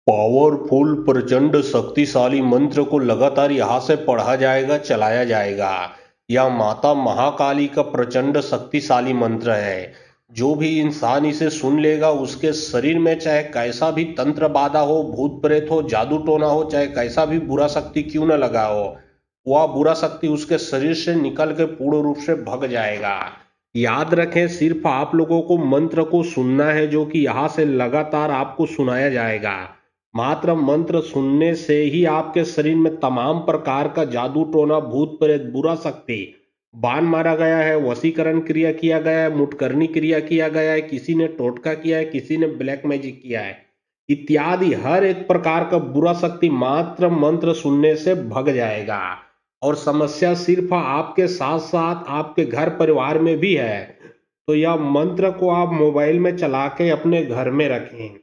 Powerful प्रचंड शक्तिशाली मंत्र को लगातार यहाँ से पढ़ा जाएगा, चलाया जाएगा। यह माता महाकाली का प्रचंड शक्तिशाली मंत्र है। जो भी इंसान इसे सुन लेगा उसके शरीर में चाहे कैसा भी तंत्र बाधा हो, भूत प्रेत हो, जादू टोना हो, चाहे कैसा भी बुरा शक्ति क्यों न लगा हो, वह बुरा शक्ति उसके शरीर से निकल के पूर्ण रूप से भग जाएगा। याद रखें, सिर्फ आप लोगों को मंत्र को सुनना है जो कि यहाँ से लगातार आपको सुनाया जाएगा। मात्र मंत्र सुनने से ही आपके शरीर में तमाम प्रकार का जादू टोना, भूत प्रेत, बुरा शक्ति, बाण मारा गया है, वशीकरण क्रिया किया गया है, मुटकरनी क्रिया किया गया है, किसी ने टोटका किया है, किसी ने ब्लैक मैजिक किया है, इत्यादि हर एक प्रकार का बुरा शक्ति मात्र मंत्र सुनने से भग जाएगा। और समस्या सिर्फ आपके साथ साथ आपके घर परिवार में भी है। तो यह मंत्र को आप मोबाइल में चला के अपने घर में रखें।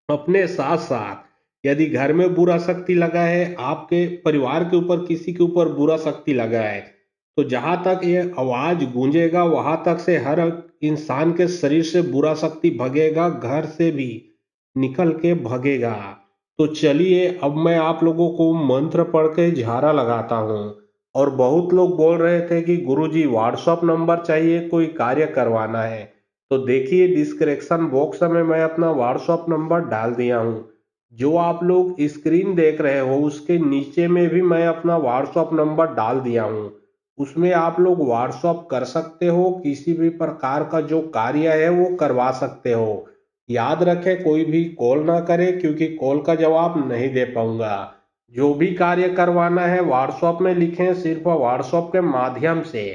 अपने साथ साथ यदि घर में बुरा शक्ति लगा है, आपके परिवार के ऊपर किसी के ऊपर बुरा शक्ति लगा है, तो जहां तक ये आवाज गूंजेगा वहां तक से हर इंसान के शरीर से बुरा शक्ति भगेगा, घर से भी निकल के भगेगा। तो चलिए अब मैं आप लोगों को मंत्र पढ़ के झाड़ा लगाता हूँ। और बहुत लोग बोल रहे थे कि गुरुजी व्हाट्सएप नंबर चाहिए, कोई कार्य करवाना है। तो देखिए डिस्क्रिप्शन बॉक्स में मैं अपना व्हाट्सएप नंबर डाल दिया हूँ। जो आप लोग स्क्रीन देख रहे हो उसके नीचे में भी मैं अपना व्हाट्सएप नंबर डाल दिया हूँ। उसमें आप लोग व्हाट्सएप कर सकते हो, किसी भी प्रकार का जो कार्य है वो करवा सकते हो। याद रखें, कोई भी कॉल ना करे क्योंकि कॉल का जवाब नहीं दे पाऊंगा। जो भी कार्य करवाना है व्हाट्सएप में लिखें, सिर्फ व्हाट्सएप के माध्यम से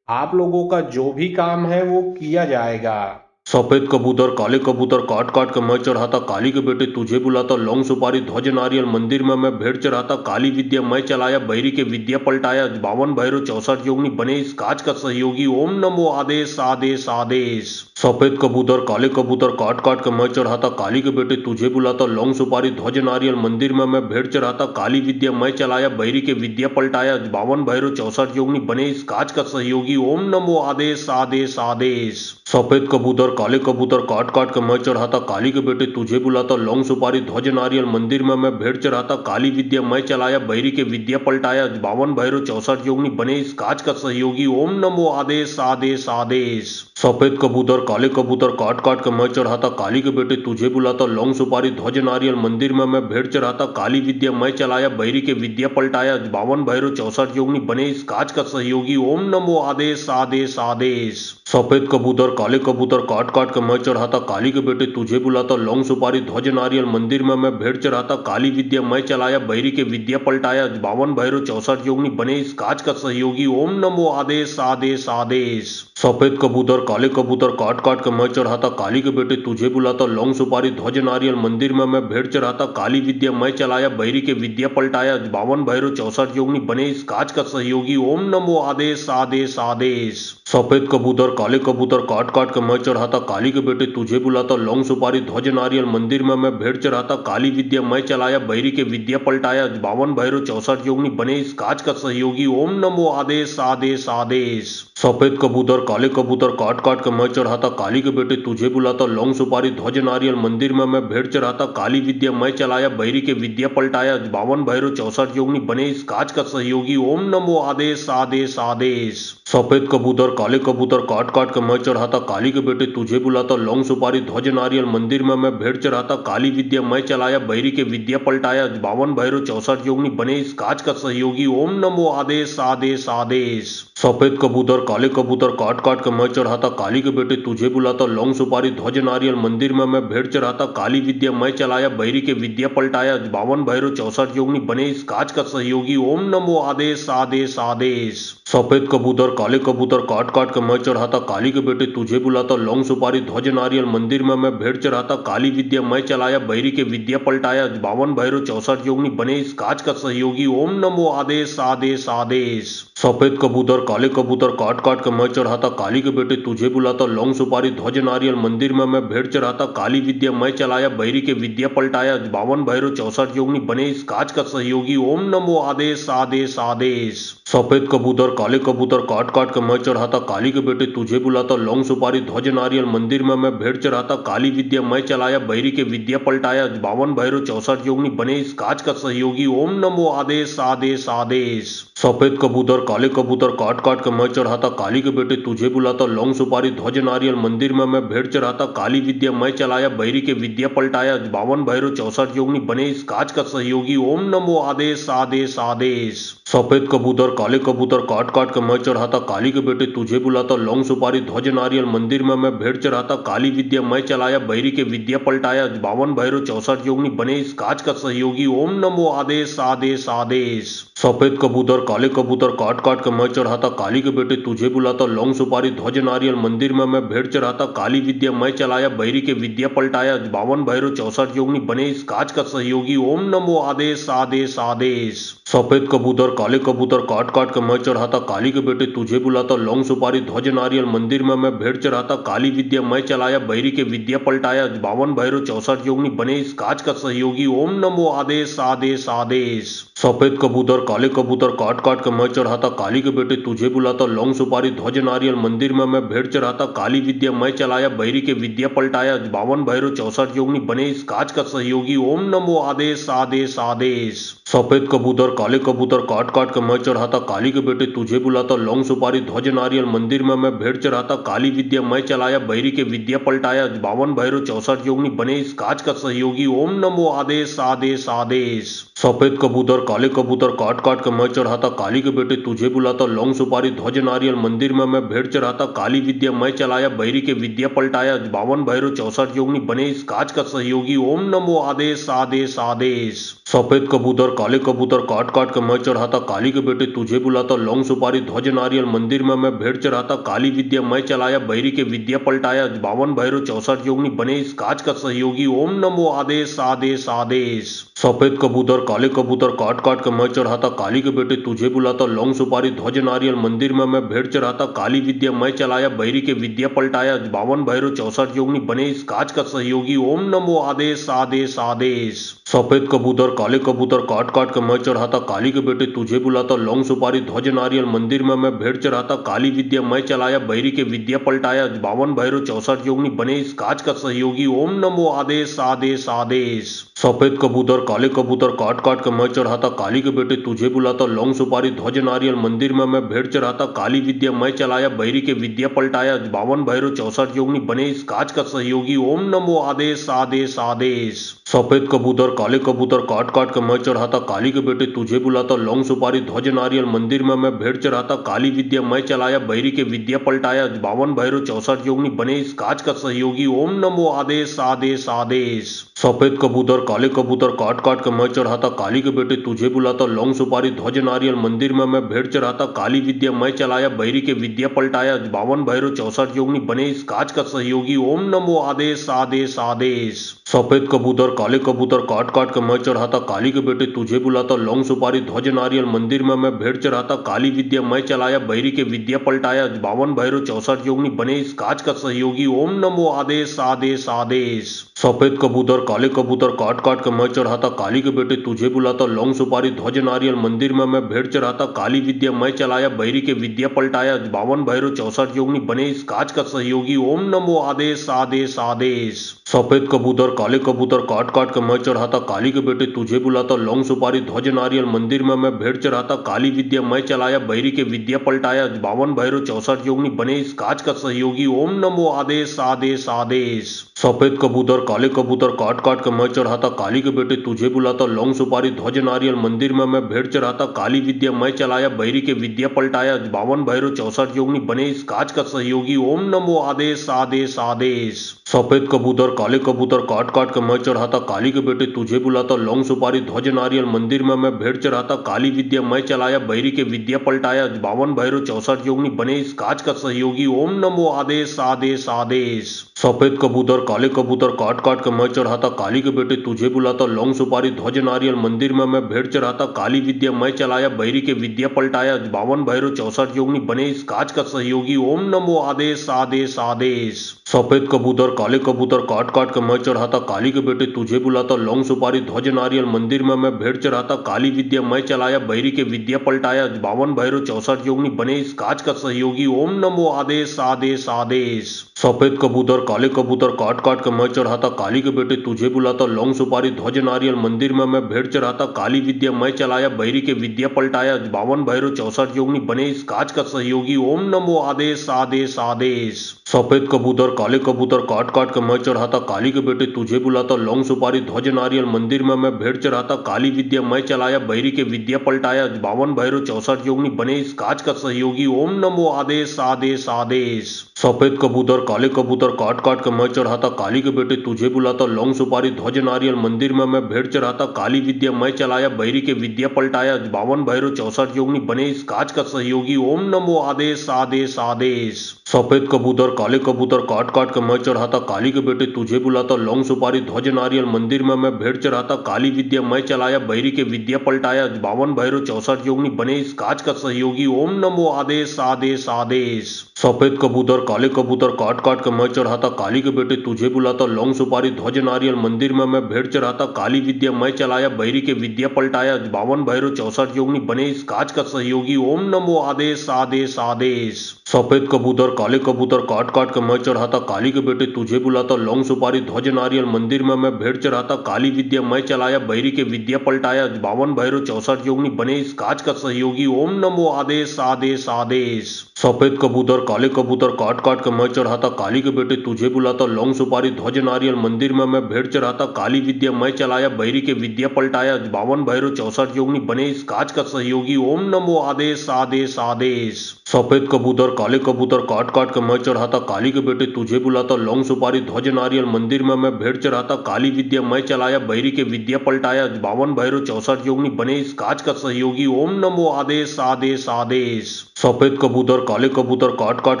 आप लोगों का जो भी काम है वो किया जाएगा। सफेद कबूतर काले कबूतर काट काट के मैं चढ़ाता, काली के बेटे तुझे बुलाता, लौंग सुपारी ध्वज नारियल मंदिर में मैं भेंट चढ़ाता, काली विद्या मैं चलाया, बैरी के विद्या पलटाया, 52 भैरव 64 योगिनी बने इस काज का सहयोगी, ओम नमो आदेश आदेश आदेश। सफेद कबूतर काले कबूतर काट काट के मैं चढ़ाता, काली के बेटे तुझे बुलाता, लौंग सुपारी ध्वज नारियल मंदिर में मैं भेंट चढ़ाता, काली विद्या मैं चलाया, बैरी के विद्या पलटाया, 52 भैरव 64 योगिनी बने इस काज का सहयोगी, ओम नमो आदेश आदेश आदेश। सफेद कबूतर काले कबूतर काट काट के मैं चढ़ाता, काली के बेटे तुझे बुलाता, लौंग सुपारी ध्वज नारियल मंदिर में मैं भेंट चढ़ाता, काली विद्या मैं चलाया, बैरी के विद्या पलटाया, 52 भैरव 64 योगिनी बने इस काज का सहयोगी, ओम नमो आदेश आदेश आदेश। सफेद कबूतर काले कबूतर काट काट के मैं चढ़ाता, काली के बेटे तुझे बुलाता, लौंग सुपारी ध्वज नारियल मंदिर में मैं भेंट चढ़ाता, काली विद्या मैं चलाया, बैरी के विद्या पलटाया, 52 भैरव 64 योगिनी बने इस काज का सहयोगी, ओम नमो आदेश आदेश आदेश। सफेद कबूतर काले कबूतर काट काट के मैं चढ़ाता, काली के बेटे तुझे बुलाता, लौंग सुपारी ध्वज नारियल मंदिर में मैं भेंट चढ़ाता, काली विद्या मैं चलाया, बैरी के विद्या पलटाया, 52 भैरव 64 योगिनी बने इस काज का सहयोगी, ओम नमो आदेश आदेश आदेश। सफेद कबूतर काले कबूतर काट काट के मैं चढ़ाता, काली के बेटे तुझे बुलाता, लौंग सुपारी ध्वज नारियल मंदिर में मैं भेंट चढ़ाता, काली विद्या मैं चलाया, बैरी के विद्या पलटाया, 52 भैरव 64 योगिनी बने इस काज का सहयोगी, ओम नमो आदेश आदेश आदेश। सफेद कबूतर काले कबूतर काट काट के मैं चढ़ाता, काली के बेटे तुझे बुलाता, लौंग सुपारी ध्वज नारियल मंदिर में मैं भेंट चढ़ाता, काली विद्या मैं चलाया, बैरी के विद्या पलटाया, 52 भैरव 64 योगिनी बने इस काज का सहयोगी, ओम नमो आदेश आदेश आदेश। सफेद कबूतर काले कबूतर काट काट के मैं चढ़ाता, काली के बेटे तुझे बुलाता, लौंग सुपारी ध्वज नारियल मंदिर में मैं भेंट चढ़ाता, काली विद्या मैं चलाया, बैरी के विद्या पलटाया, 52 भैरव 64 योगिनी बने इस काज का सहयोगी, ओम नमो आदेश आदेश आदेश। सफेद कबूतर काले कबूतर काट काट के मैं चढ़ाता, काली के बेटे तुझे बुलाता, लौंग सुपारी ध्वज नारियल मंदिर में मैं भेंट चढ़ाता, काली विद्या मैं चलाया, बैरी के विद्या पलटाया, 52 भैरव 64 योगिनी बने इस काज का सहयोगी, ओम नमो आदेश आदेश आदेश। सफेद कबूतर काले कबूतर काट काट के मैं चढ़ाता, काली के बेटे तुझे बुलाता, लौंग सुपारी ध्वज नारियल मंदिर में मैं भेंट चढ़ाता, काली विद्या मैं चलाया, बैरी के विद्या पलटाया, 52 भैरव 64 योगिनी बने इस काज का सहयोगी, ओम नमो आदेश आदेश आदेश। सफेद कबूतर काले कबूतर काट काट के मैं चढ़ाता, काली के बेटे तुझे बुलाता, लौंग सुपारी ध्वज नारियल मंदिर में मैं भेंट चढ़ाता, काली विद्या मैं चलाया, बैरी के विद्या पलटाया, 52 भैरव 64 योगिनी बने इस काज का सहयोगी, ओम नमो आदेश आदेश आदेश। सफेद कबूतर काले कबूतर काट काट के मैं चढ़ाता, काली के बेटे तुझे बुलाता, लौंग सुपारी ध्वज नारियल मंदिर में मैं भेंट चढ़ाता, काली विद्या मैं चलाया, बैरी के विद्या पलटाया, 52 भैरव 64 योगिनी बने इस काज का सहयोगी, ओम नमो आदेश आदेश आदेश। सफेद कबूतर काले कबूतर काट काट के मैं चढ़ाता, काली के बेटे तुझे बुलाता, लौंग सुपारी ध्वज नारियल नारियल मंदिर में मैं भेंट चढ़ाता काली विद्या मैं चलाया बैरी के विद्या पलटाया 52 भैरव 64 योगिनी बने इस काज का सहयोगी ओम नमो आदेश आदेश आदेश। सफेद कबूतर काले कबूतर काट काट के मैं चढ़ाता काली के बेटे तुझे बुलाता लौंग सुपारी ध्वज नारियल मंदिर में मैं भेंट चढ़ाता काली विद्या मैं चलाया बैरी के विद्या पलटाया 52 भैरव 64 योगिनी बने इस काज का सहयोगी ओम नमो आदेश आदेश आदेश। सफेद कबूतर काले कबूतर काट काट के मैं चढ़ाता काली के बेटे तुझे बुलाता लौंग सुपारी ध्वज नारियल मंदिर में मैं भेंट चढ़ाता काली विद्या मैं चलाया बैरी के विद्या पलटाया 52 भैरव 64 योगिनी बने इस काज का सहयोगी ओम नमो आदेश आदेश आदेश। सफेद कबूतर काले कबूतर काट काट के मैं चढ़ाता काली के बेटे तुझे बुलाता लौंग सुपारी ध्वज नारियल मंदिर में मैं भेंट चढ़ाता काली विद्या मैं चलाया बैरी के विद्या पलटाया 52 भैरव 64 योगिनी बने इस काज का सहयोगी ओम नमो आदेश आदेश आदेश। सफेद कबूतर काले कबूतर काट काट के मैं चढ़ाता काली के बेटे तुझे बुलाता लौंग सुपारी ध्वज नारियल मंदिर में मैं भेंट चढ़ाता काली विद्या मैं चलाया बैरी के विद्या पलटाया 52 भैरव 64 योगिनी बने इस काज का सहयोगी ओम नमो आदेश आदेश आदेश। सफेद कबूतर काले कबूतर काट काट के मैं चढ़ाता काली के बेटे तुझे बुलाता लौंग सुपारी ध्वज नारियल मंदिर में मैं भेंट चढ़ाता काली विद्या मैं चलाया बैरी के विद्या पलटाया 52 भैरव 64 योगिनी बने इस काज का सहयोगी ओम नमो आदेश आदेश आदेश। सफेद कबूतर काले कबूतर काट काट के मैं चढ़ाता काली के बेटे तुझे बुलाता लौंग सुपारी ध्वज नारियल मंदिर में मैं भेंट चढ़ाता काली विद्या मैं चलाया बैरी के विद्या पलटाया 52 भैरव 64 योगिनी बने इस काज का सहयोगी ओम नमो आदेश आदेश आदेश। सफेद कबूतर काले कबूतर काट काट के मैं चढ़ाता काली के बेटे तुझे बुलाता लौंग सुपारी ध्वज नारियल मंदिर में मैं भेंट चढ़ाता काली विद्या मैं चलाया बैरी के विद्या पलटाया 52 भैरव 64 योगिनी बने इस काज का सहयोगी ओम नमो आदेश आदेश आदेश। सफेद कबूतर काले कबूतर काट काट के मैं चढ़ाता काली के बेटे तुझे बुलाता लौंग सुपारी ध्वज नारियल मंदिर में मैं भेंट चढ़ाता काली विद्या मैं चलाया बैरी के विद्या पलटाया 52 भैरव 64 योगिनी बने इस काज का सहयोगी ओम नमो आदेश आदेश आदेश। सफेद कबूतर काले कबूतर काट काट के मैं चढ़ाता काली के बेटे तुझे बुलाता लौंग सुपारी ध्वज नारियल मंदिर में मैं भेंट चढ़ाता काली विद्या मैं चलाया बैरी के विद्या पलटाया 52 भैरव 64 योगिनी बने इस काज का सहयोगी ओम नमो आदेश आदेश आदेश। सफेद कबूतर काले कबूतर काट काट के मैं चढ़ाता काली के बेटे तुझे बुलाता लौंग सुपारी ध्वज नारियल मंदिर में मैं भेंट चढ़ाता काली विद्या मैं चलाया बैरी के विद्या पलटाया 52 भैरव 64 योगिनी बने इस काज का सहयोगी ओम नमो आदेश आदेश आदेश। सफेद कबूतर काले कबूतर काट काट के मैं चढ़ाता काली के बेटे तुझे बुलाता लौंग सुपारी ध्वज नारियल मंदिर में मैं भेंट चढ़ाता काली विद्या मैं चलाया बैरी के विद्या पलटाया 52 भैरव 64 योगिनी बने इस काज का सहयोगी ओम नमो आदेश आदेश आदेश। सफेद कबूतर काले कबूतर काट काट के मैं चढ़ाता काली के बेटे तुझे बुलाता लौंग सुपारी ध्वज नारियल मंदिर में मैं भेंट चढ़ाता काली विद्या मैं चलाया बैरी के विद्या पलटाया 52 भैरव 64 योगिनी बने इस काज का सहयोगी ओम नमो आदेश आदेश आदेश। सफेद कबूतर काले कबूतर काट काट के मैं चढ़ाता काली के बेटे तुझे बुलाता लौंग सुपारी ध्वज नारियल मंदिर में मैं भेंट चढ़ाता काली विद्या मैं चलाया बैरी के विद्या पलटाया 52 भैरव 64 योगिनी बने इस काज का सहयोगी ओम नमो आदेश आदेश आदेश। सफेद कबूतर काले कबूतर काट काट के मैं चढ़ाता काली के बेटे तुझे बुलाता लौंग सुपारी ध्वज नारियल मंदिर में मैं भेंट चढ़ाता काली विद्या मैं चलाया बैरी के विद्या पलटाया 52 भैरव 64 योगिनी बने इस काज का सहयोगी ओम नमो आदेश आदेश आदेश। सफेद कबूतर काले कबूतर काट काट के मैं चढ़ाता काली के बेटे तुझे बुलाता लौंग सुपारी ध्वज नारियल मंदिर में मैं भेंट चढ़ाता काली विद्या मैं चलाया बैरी के विद्या पलटाया 52 भैरव 64 योगिनी बने इस काज का सहयोगी ओम नमो आदेश आदेश आदेश। सफेद कबूतर काले कबूतर काट काट के मैं चढ़ाता काली के बेटे तुझे बुलाता लौंग सुपारी ध्वज नारियल मंदिर में मैं भेंट चढ़ाता काली विद्या मैं चलाया बैरी के विद्या पलटाया 52 भैरव 64 योगिनी बने इस काज का सहयोगी ओम नमो आदेश आदेश आदेश। सफेद कबूतर काले कबूतर काट काट के मैं चढ़ाता काली के बेटे तुझे बुलाता लौंग सुपारी ध्वज नारियल मंदिर में मैं भेंट चढ़ाता काली विद्या मैं चलाया बैरी के विद्या पलटाया 52 भैरव 64 योगिनी बने इस काज का सहयोगी ओम नमो आदेश आदेश आदेश। सफेद कबूतर काले कबूतर काट काट के मैं चढ़ाता काली के बेटे तुझे बुलाता लौंग सुपारी ध्वज नारियल मंदिर में मैं भेंट चढ़ाता काली विद्या मैं चलाया बैरी के विद्या पलटाया 52 भैरव 64 योगिनी बने इस काज का सहयोगी ओम नमो आदेश आदेश आदेश। सफेद कबूतर काले कबूतर काट काट के मैं चढ़ाता काली के बेटे तुझे बुलाता लौंग सुपारी ध्वज नारियल मंदिर में मैं भेंट चढ़ाता काली विद्या मैं चलाया बैरी के विद्या पलटाया 52 भैरव 64 योगिनी बने इस काज का सहयोगी ओम नमो आदेश आदेश आदेश। सफेद कबूतर काले कबूतर काट काट के मैं चढ़ाता काली के बेटे तुझे बुलाता लौंग सुपारी ध्वज नारियल मंदिर में मैं भेंट चढ़ाता काली विद्या मैं चलाया बैरी के विद्या पलटाया 52 भैरव 64 योगिनी बने इस काज का सहयोगी ओम नमो आदेश आदेश आदेश। आदेश। सफेद कबूतर काले कबूतर काट काट के मैं चढ़ाता काली के बेटे तुझे बुलाता, लौंग सुपारी ध्वज नारियल मंदिर में मैं भेंट चढ़ाता, काली विद्या मैं चलाया बैरी के विद्या पलटाया, 52 भैरव 64 योगिनी बने इस काज का सहयोगी, ओम नमो आदेश आदेश आदेश। सफेद कबूतर काले कबूतर काट काट के मैं चढ़ाता काली के बेटे तुझे बुलाता, लौंग सुपारी ध्वज नारियल मंदिर में मैं भेंट चढ़ाता, काली विद्या मैं चलाया बैरी के विद्या पलटाया, 52 भैरव 64 योगिनी बने इस काज का सहयोगी, ओम नमो आदेश आदेश आदेश। सफेद कबूतर काले कबूतर काट काट के मैं चढ़ाता काली के बेटे तुझे बुलाता, लौंग सुपारी ध्वज नारियल मंदिर में मैं भेंट चढ़ाता, काली विद्या मैं चलाया बैरी के विद्या पलटाया, 52 भैरव 64 योगिनी बने इस काज का सहयोगी, ओम नमो आदेश आदेश आदेश। सफेद कबूतर काले कबूतर काट काट के मैं चढ़ाता काली के बेटे तुझे बुलाता, लौंग सुपारी ध्वज नारियल मंदिर में मैं भेंट चढ़ाता, काली विद्या मैं चलाया बैरी के विद्या पलटाया, 52 भैरव 64 योगिनी बने इस काज का सहयोगी, ओम नमो आदेश आदेश आदेश। सफेद कबूतर काले कबूतर काट काट के मैं चढ़ाता काली के बेटे तुझे बुलाता, लौंग सुपारी ध्वज नारियल मंदिर में मैं भेंट चढ़ाता, काली विद्या मैं चलाया बैरी के विद्या पलटाया, 52 भैरव 64 योगिनी बने इस काज का सहयोगी, ओम नमो आदेश आदेश आदेश। सफेद कबूतर काले कबूतर काट काट के मैं चढ़ाता काली के बेटे तुझे बुलाता, लौंग सुपारी ध्वज नारियल मंदिर में मैं भेंट चढ़ाता, काली विद्या मैं चलाया बैरी के विद्या पलटाया, 52 भैरव 64 योगिनी बने इस काज का सहयोगी, ओम नमो आदेश आदेश आदेश। सफेद कबूतर काले कबूतर काट काट के मैं चढ़ाता काली के बेटे तुझे बुलाता, लौंग सुपारी ध्वज नारियल मंदिर में मैं भेंट चढ़ाता, काली विद्या मैं चलाया बैरी के विद्या पलटाया, 52 भैरव 64 योगिनी बने इस काज का सहयोगी, ओम नमो आदेश आदेश आदेश। सफेद कबूतर काले कबूतर काट काट के मैं चढ़ाता काली के बेटे तुझे बुलाता, लौंग सुपारी ध्वज नारियल मंदिर में मैं भेंट चढ़ाता, काली विद्या मैं चलाया बैरी के विद्या पलटाया, 52 भैरव 64 योगिनी बने इस काज का सहयोगी, ओम नमो आदेश आदेश आदेश। सफेद कबूतर काले कबूतर काट काट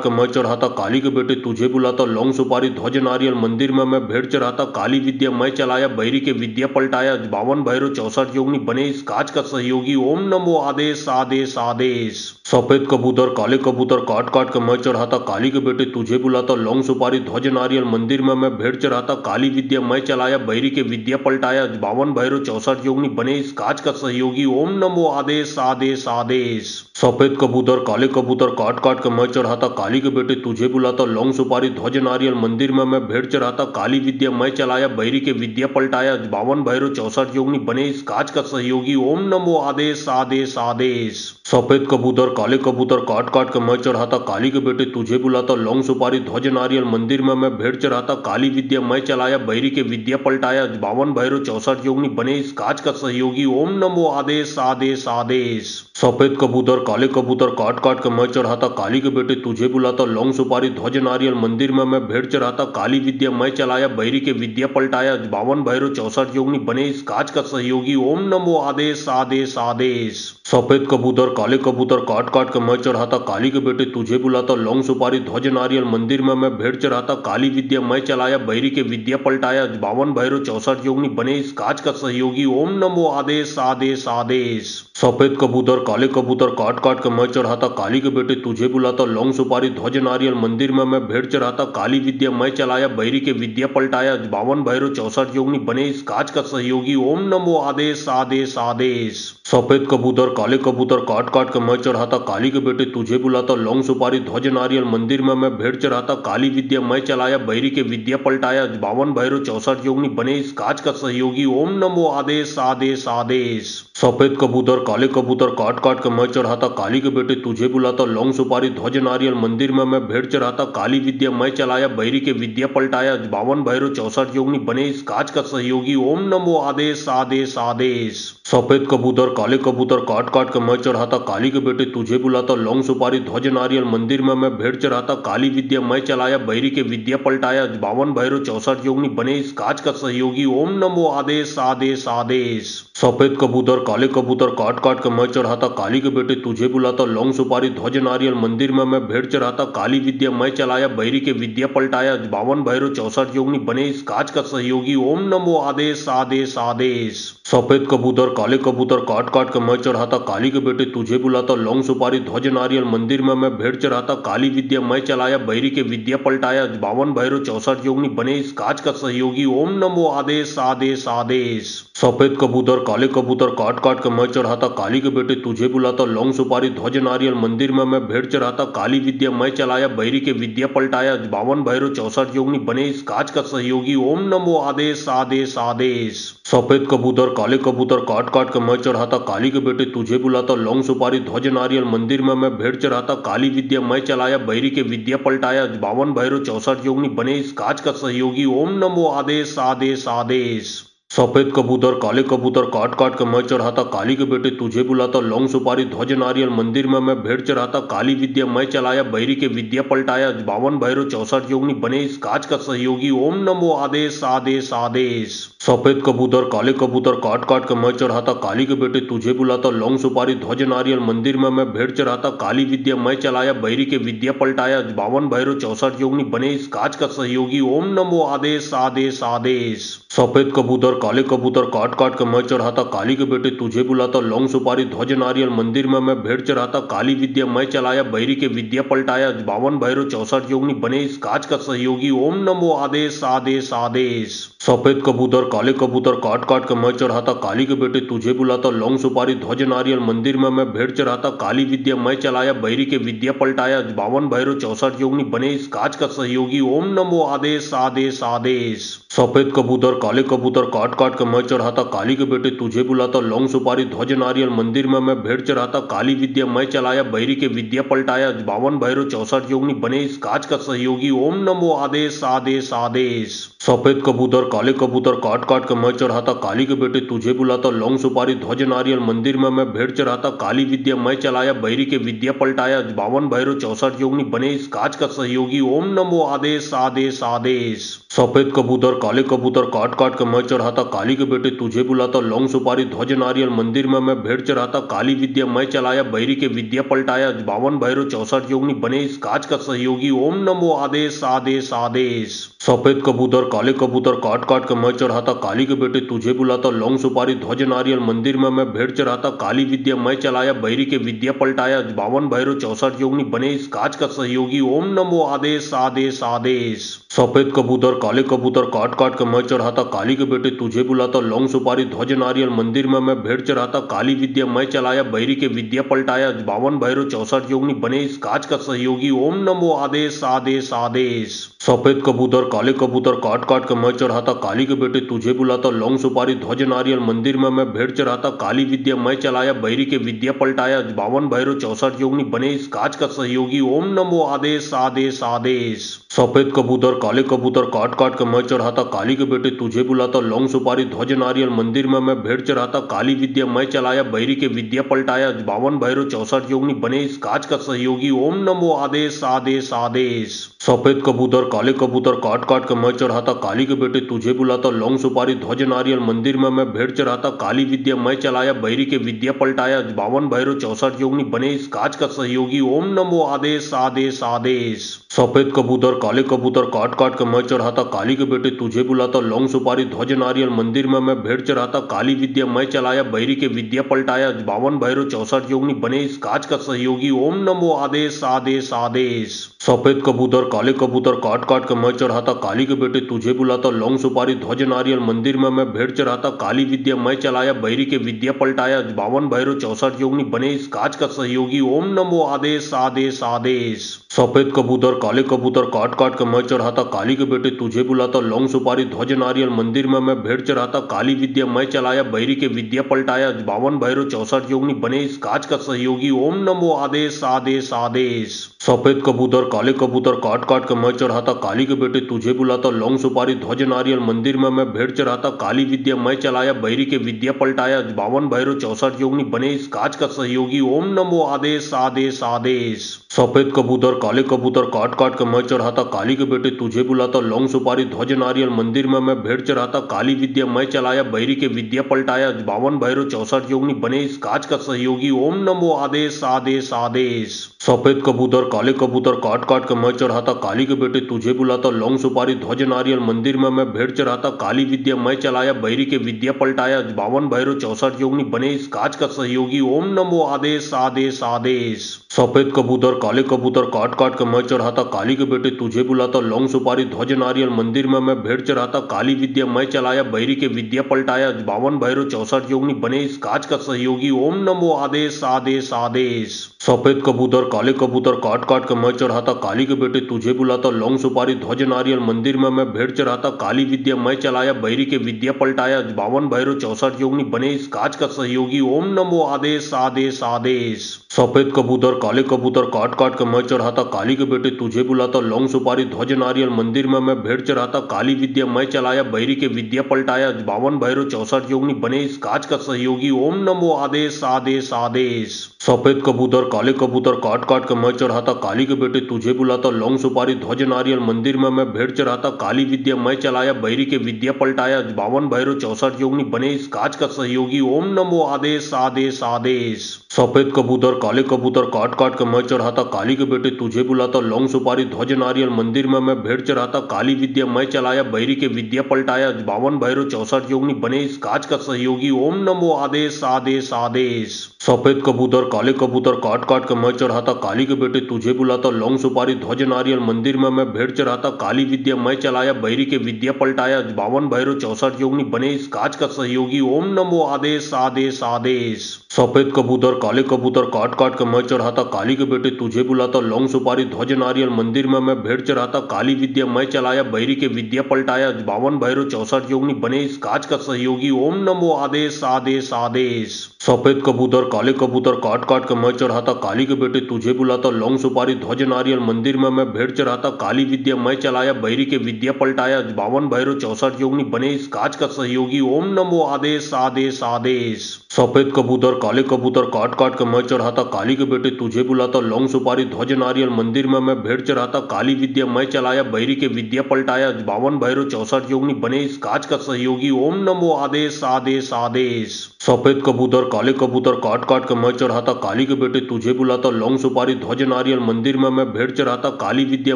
के मैं चढ़ाता काली के बेटे तुझे बुलाता, लौंग सुपारी ध्वज नारियल मंदिर में मैं भेंट चढ़ाता, काली विद्या मैं चलाया बैरी के विद्या पलटाया, 52 भैरव 64 योगिनी बने इस काज का सहयोगी, ओम नमो आदेश आदेश आदेश। सफेद कबूतर काले कबूतर काट काट के मैं चढ़ाता काली के बेटे तुझे बुलाता, लौंग सुपारी ध्वज नारियल मंदिर में मैं भेंट चढ़ाता, काली विद्या मैं चलाया बैरी के विद्या पलटाया, 52 भैरव 64 योगिनी बने इस काज का सहयोगी, ओम नमो आदेश आदेश आदेश। सफेद कबूतर काले कबूतर काट काट के मैं चढ़ाता काली के बेटे तुझे बुलाता, लौंग सुपारी ध्वज नारियल मंदिर में मैं भेंट चढ़ाता, काली विद्या मैं चलाया बैरी के विद्या पलटाया, 52 भैरव 64 योगिनी बने इस काज का सहयोगी, ओम नमो आदेश आदेश आदेश। सफेद कबूतर काले कबूतर काट काट के मैं चढ़ाता काली के बेटे तुझे बुलाता, लौंग सुपारी ध्वज नारियल मंदिर में मैं भेंट चढ़ाता, काली विद्या मैं चलाया बैरी के विद्या पलटाया, 52 भैरव 64 योगिनी बने इस काज का सहयोगी, ओम नमो आदेश आदेश आदेश। सफेद कबूतर काले कबूतर काट काट के मैं चढ़ाता काली के बेटे तुझे बुलाता, लौंग सुपारी ध्वज नारियल मंदिर में मैं भेंट चढ़ाता, काली विद्या मैं चलाया बैरी के विद्या पलटाया, 52 भैरव 64 योगिनी बने इस काज का सहयोगी, ओम नमो आदेश आदेश आदेश। सफेद कबूतर काले कबूतर काट काट के मैं चढ़ाता काली के बेटे तुझे बुलाता, लौंग सुपारी ध्वज नारियल मंदिर में मैं भेंट चढ़ाता, काली विद्या मैं चलाया बैरी के विद्या पलटाया, 52 भैरव 64 योगिनी बने इस काज का सहयोगी, ओम नमो आदेश आदेश आदेश। सफेद कबूतर काले कबूतर काट काट के मैं चढ़ाता काली के बेटे तुझे बुलाता, लौंग सुपारी ध्वज नारियल मंदिर में मैं भेंट चढ़ाता, काली विद्या मैं चलाया बैरी के विद्या पलटाया, 52 भैरव 64 योगिनी बने इस काज का सहयोगी, ओम नमो आदेश आदेश आदेश। सफेद कबूतर काले कबूतर काट काट के मैं चढ़ाता काली के बेटे तुझे बुलाता, लौंग सुपारी ध्वज नारियल मंदिर में मैं भेंट चढ़ाता, काली विद्या मैं चलाया बैरी के विद्या पलटाया, 52 भैरव 64 योगिनी बने इस काज का सहयोगी, ओम नमो आदेश आदेश आदेश। सफेद कबूतर काले कबूतर काट काट के मैं चढ़ाता काली के बेटे तुझे बुलाता, लौंग सुपारी ध्वज नारियल मंदिर में मैं भेंट चढ़ाता, काली विद्या मैं चलाया बैरी के विद्या पलटाया, 52 भैरव 64 योगिनी बने इस काज का सहयोगी, ओम नमो आदेश आदेश आदेश। सफेद कबूतर काले कबूतर काट काट के मैं चढ़ाता काली के बेटे तुझे बुलाता, लौंग सुपारी ध्वज नारियल मंदिर में मैं भेंट चढ़ाता, काली विद्या मैं चलाया बैरी के विद्या पलटाया, 52 भैरव 64 योगिनी बने इस काज का सहयोगी, ओम नमो आदेश आदेश आदेश। सफेद कबूतर काले कबूतर काट काट के मैं चढ़ाता काली के बेटे तुझे बुलाता, लौंग सुपारी ध्वज नारियल मंदिर में मैं भेंट चढ़ाता, काली विद्या मैं चलाया बैरी के विद्या पलटाया, 52 भैरव 64 योगिनी बने इस काज का सहयोगी, ओम नमो आदेश आदेश आदेश। सफेद कबूतर काले कबूतर काट काट के मैं चढ़ाता काली के बेटे तुझे बुलाता लौंग सुपारी ध्वज नारियल मंदिर में मैं भेंट चढ़ाता काली विद्या मैं चलाया बैरी के विद्या पलटाया 52 भैरव 64 योगिनी बने इस काज का सहयोगी ओम नमो आदेश आदेश आदेश। सफेद कबूतर काले कबूतर काट काट के मैं चढ़ाता काली के बेटे तुझे बुलाता लौंग सुपारी ध्वज नारियल मंदिर में मैं भेंट चढ़ाता काली विद्या मैं चलाया बैरी के विद्या पलटाया 52 भैरव 64 योगिनी बने इस काज का सहयोगी ओम नमो आदेश आदेश आदेश। सफेद कबूतर काले कबूतर काट काट के मैं चढ़ाता काली के बेटे तुझे बुलाता लौंग सुपारी ध्वज नारियल मंदिर में मैं भेंट चढ़ाता काली विद्या मैं चलाया बैरी के विद्या पलटाया 52 भैरव 64 योगिनी बने इस काज का सहयोगी ओम नमो आदेश आदेश आदेश। सफेद कबूतर काले कबूतर काट काट के मैं चढ़ाता काली के बेटे तुझे बुलाता लौंग सुपारी ध्वज नारियल मंदिर में मैं भेंट चढ़ाता काली विद्या मैं चलाया बैरी के विद्या पलटाया 52 भैरव 64 योगिनी बने इस काज का सहयोगी ओम नमो आदेश आदेश आदेश। सफेद कबूतर काले कबूतर काट काट के मैं चढ़ाता काली के बेटे तुझे बुलाता लौंग सुपारी ध्वज नारियल मंदिर में मैं भेंट चढ़ाता काली विद्या मैं चलाया बैरी के विद्या पलटाया 52 भैरव 64 योगिनी बने इस काज का सहयोगी ओम नमो आदेश आदेश आदेश। सफेद कबूतर काले कबूतर काट काट के मैं चढ़ाता काली के बेटे तुझे बुलाता लौंग सुपारी ध्वज नारियल मंदिर में मैं भेंट चढ़ाता काली विद्या मैं चलाया बैरी के विद्या पलटाया 52 भैरव 64 योगिनी बने इस काज का सहयोगी ओम नमो आदेश आदेश आदेश। सफेद कबूतर काले कबूतर काट काट के मैं चढ़ाता काली के बेटे तुझे बुलाता लौंग सुपारी ध्वज नारियल मंदिर में मैं भेंट चढ़ाता काली विद्या मैं चलाया बैरी के विद्या पलटाया 52 भैरव 64 योगिनी बने इस काज का सहयोगी ओम नमो आदेश आदेश आदेश। सफेद कबूतर काले कबूतर काट काट के मैं चढ़ाता काली के बेटे तुझे बुलाता लौंग सुपारी ध्वज नारियल मंदिर में मैं भेंट चढ़ाता काली विद्या मैं चलाया बैरी के विद्या पलटाया 52 भैरव 64 योगिनी बने इस काज का सहयोगी ओम नमो आदेश आदेश आदेश। सफेद कबूतर काले कबूतर काट काट के मैं चढ़ाता काली के बेटे तुझे बुलाता लौंग सुपारी ध्वज नारियल मंदिर में मैं भेंट चढ़ाता काली विद्या मैं चलाया बैरी के विद्या पलटाया 52 भैरव 64 योगिनी बने इस काज का सहयोगी ओम नमो आदेश आदेश आदेश। सफेद कबूतर काले कबूतर काट काट के मैं चढ़ाता काली के बेटे तुझे बुलाता लौंग सुपारी ध्वज नारियल मंदिर में मैं भेंट चढ़ाता काली विद्या मैं चलाया बैरी के विद्या पलटाया 52 भैरव 64 योगिनी बने इस काज का सहयोगी ओम नमो आदेश आदेश आदेश। सफेद कबूतर काले कबूतर काट काट के मैं चढ़ाता काली के बेटे तुझे बुलाता लौंग सुपारी ध्वज नारियल मंदिर में मैं भेंट चढ़ाता काली विद्या मैं चलाया बैरी के विद्या पलटाया 52 भैरव 64 योगिनी बने इस काज का सहयोगी ओम नमो आदेश आदेश आदेश। सफेद कबूतर काले कबूतर काट काट के मैं चढ़ाता काली के बेटे तुझे बुलाता लौंग सुपारी ध्वज नारियल मंदिर में मैं भेंट चढ़ाता काली विद्या मैं चलाया बैरी के विद्या पलटाया 52 भैरव 64 योगिनी बने इस काज का सहयोगी ओम नमो आदेश आदेश आदेश। सफेद कबूतर काले कबूतर काट काट के मैं चढ़ाता काली के बेटे तुझे बुलाता लौंग सुपारी ध्वज नारियल मंदिर में मैं भेंट चढ़ाता काली विद्या मैं चलाया बैरी के विद्या पलटाया 52 भैरव 64 योगिनी बने इस काज का सहयोगी ओम नमो आदेश आदेश आदेश। सफेद कबूतर काले कबूतर काट काट के मैं चढ़ाता काली के बेटे तुझे बुलाता लौंग सुपारी ध्वज नारियल मंदिर में मैं भेंट चढ़ाता काली विद्या मैं चलाया बैरी के विद्या पलटाया 52 भैरव 64 योगिनी बने इस काज का सहयोगी ओम नमो आदेश आदेश आदेश। सफेद कबूतर काले कबूतर काट काट के मैं चढ़ाता काली के बेटे तुझे बुलाता लौंग सुपारी ध्वज नारियल मंदिर में मैं भेंट चढ़ाता काली विद्या मैं चलाया बैरी के विद्या पलटाया 52 भैरव 64 योगिनी बने इस काज का सहयोगी ओम नमो आदेश आदेश आदेश। सफेद कबूतर काले कबूतर काट काट के मैं चढ़ाता काली के बेटे तुझे बुलाता लौंग सुपारी ध्वज नारियल मंदिर में मैं भेंट चढ़ाता काली विद्या मैं चलाया बैरी के विद्या पलटाया 52 भैरव 64 योगिनी बने इस काज का सहयोगी ओम नमो आदेश आदेश आदेश। सफेद कबूतर काले कबूतर काट काट के मैं चढ़ाता काली के बेटे तुझे बुलाता लौंग सुपारी ध्वज नारियल मंदिर में मैं भेंट चढ़ाता काली विद्या मैं चलाया बैरी के विद्या पलटाया 52 भैरव 64 योगिनी बने इस काज का सहयोगी ओम नमो आदेश आदेश आदेश। सफेद कबूतर काले कबूतर काट काट के मैं चढ़ाता काली के बेटे तुझे बुलाता लौंग सुपारी ध्वज नारियल मंदिर में मैं भेंट चढ़ाता काली विद्या मैं चलाया बैरी के विद्या पलटाया 52 भैरव 64 योगिनी बने इस काज का सहयोगी ओम नमो आदेश आदेश आदेश। सफेद कबूतर काले कबूतर काट काट के मैं चढ़ाता काली के बेटे तुझे बुलाता लौंग सुपारी ध्वज नारियल मंदिर में मैं भेंट चढ़ाता काली विद्या मैं चलाया बैरी के विद्या पलटाया 52 भैरव 64 योगिनी बने इस काज का सहयोगी ओम नमो आदेश आदेश आदेश। सफेद कबूतर काले कबूतर काट काट के मैं चढ़ाता काली के बेटे तुझे बुलाता लौंग सुपारी ध्वज नारियल मंदिर में मैं भेंट चढ़ाता काली विद्या मैं चलाया बहिरी के विद्या पलटाया 52 भैरव 64 योगिनी बने इस काज का सहयोगी ओम नमो आदेश आदेश आदेश। सफेद कबूतर काले कबूतर काट काट के मैं चढ़ाता काली के बेटे तुझे बुलाता लौंग सुपारी ध्वज नारियल मंदिर में मैं भेंट चढ़ाता काली विद्या मैं चलाया बहिरी के विद्या पलटाया 52 भैरव 64 योगिनी बने इस काज का सहयोगी ओम नमो आदेश आदेश आदेश। सफेद कबूतर काले कबूतर काट काट के मैं चढ़ाता काली के बेटे तुझे बुलाता लौंग सुपारी ध्वज नारियल मंदिर में मैं भेंट चढ़ाता काली विद्या मैं चलाया बहिरी के विद्या पलटाया 52 भैरव 64 योगिनी बने इस काज का सहयोगी ओम नमो आदेश आदेश आदेश। सफेद कबूतर काले कबूतर काट काट के मैं चढ़ाता काली के बेटे तुझे बुलाता लौंग सुपारी ध्वज नारियल मंदिर में मैं भेंट चढ़ाता काली विद्या मैं चलाया बहिरी के विद्या पलटाया 52 भैरव 64 योगिनी बने इस काज का सहयोगी ओम नमो आदेश आदेश आदेश। सफेद कबूतर काले कबूतर काट काट के मैं चढ़ाता काली के बेटे तुझे बुलाता लौंग सुपारी ध्वज नारियल मंदिर में मैं भेंट चढ़ाता काली विद्या मैं चलाया बहिरी के विद्या पलटाया 52 भैरव 64 योगिनी बने इस काज का सहयोगी ओम नमो आदेश आदेश आदेश। सफेद कबूतर काले कबूतर काट काट के मैं चढ़ाता काली के बेटे तुझे बुलाता लौंग सुपारी ध्वज नारियल मंदिर में मैं भेंट चढ़ाता काली विद्या मैं चलाया बहिरी के विद्या पलटाया 52 भैरव 64 योगिनी बने इस काज का सहयोगी ओम नमो आदेश आदेश आदेश। सफेद कबूतर काले कबूतर काट काट के मैं चढ़ाता काली के बेटे तुझे बुलाता लौंग सुपारी ध्वज नारियल मंदिर में मैं भेंट चढ़ाता काली विद्या मैं चलाया बहिरी के विद्या पलटाया 52 भैरव 64 योगिनी बने इस काज का सहयोगी ओम नमो आदेश आदेश आदेश। सफेद कबूतर काले कबूतर काट काट के मैं चढ़ाता काली के बेटे तुझे बुलाता लौंग सुपारी ध्वज नारियल मंदिर में मैं भेंट चढ़ाता काली विद्या मैं चलाया बहिरी के विद्या पलटाया 52 भैरव 64 योगिनी बने इस काज का सहयोगी ओम नमो आदेश आदेश आदेश। सफेद कबूतर काले कबूतर काट काट के मैं चढ़ाता काली के बेटे तुझे बुलाता लौंग सुपारी ध्वज नारियल मंदिर में मैं भेंट चढ़ाता काली विद्या मैं चलाया बहिरी के विद्या पलटाया 52 भैरव 64 योगिनी बने इस काज का सहयोगी ओम नमो आदेश आदेश आदेश। सफेद कबूतर काले कबूतर काट काट के मैं चढ़ाता काली के बेटे तुझे बुलाता लौंग सुपारी ध्वज नारियल मंदिर में मैं भेंट चढ़ाता काली विद्या मैं चलाया बहिरी के विद्या पलटाया 52 भैरव 64 योगिनी बने इस काज का सहयोगी ओम नमो आदेश आदेश आदेश। सफेद कबूतर काले कबूतर काट काट के मैं चढ़ाता काली के बेटे तुझे बुलाता लौंग सुपारी ध्वज नारियल मंदिर में मैं भेंट चढ़ाता काली विद्या मैं चलाया बहिरी के विद्या पलटाया 52 भैरव 64 योगिनी बने इस काज का सहयोगी ओम नमो आदेश आदेश आदेश। सफेद कबूतर काले कबूतर काट काट के मैं चढ़ाता काली के बेटे तुझे बुलाता लौंग सुपारी ध्वज नारियल मंदिर में मैं भेंट चढ़ाता काली विद्या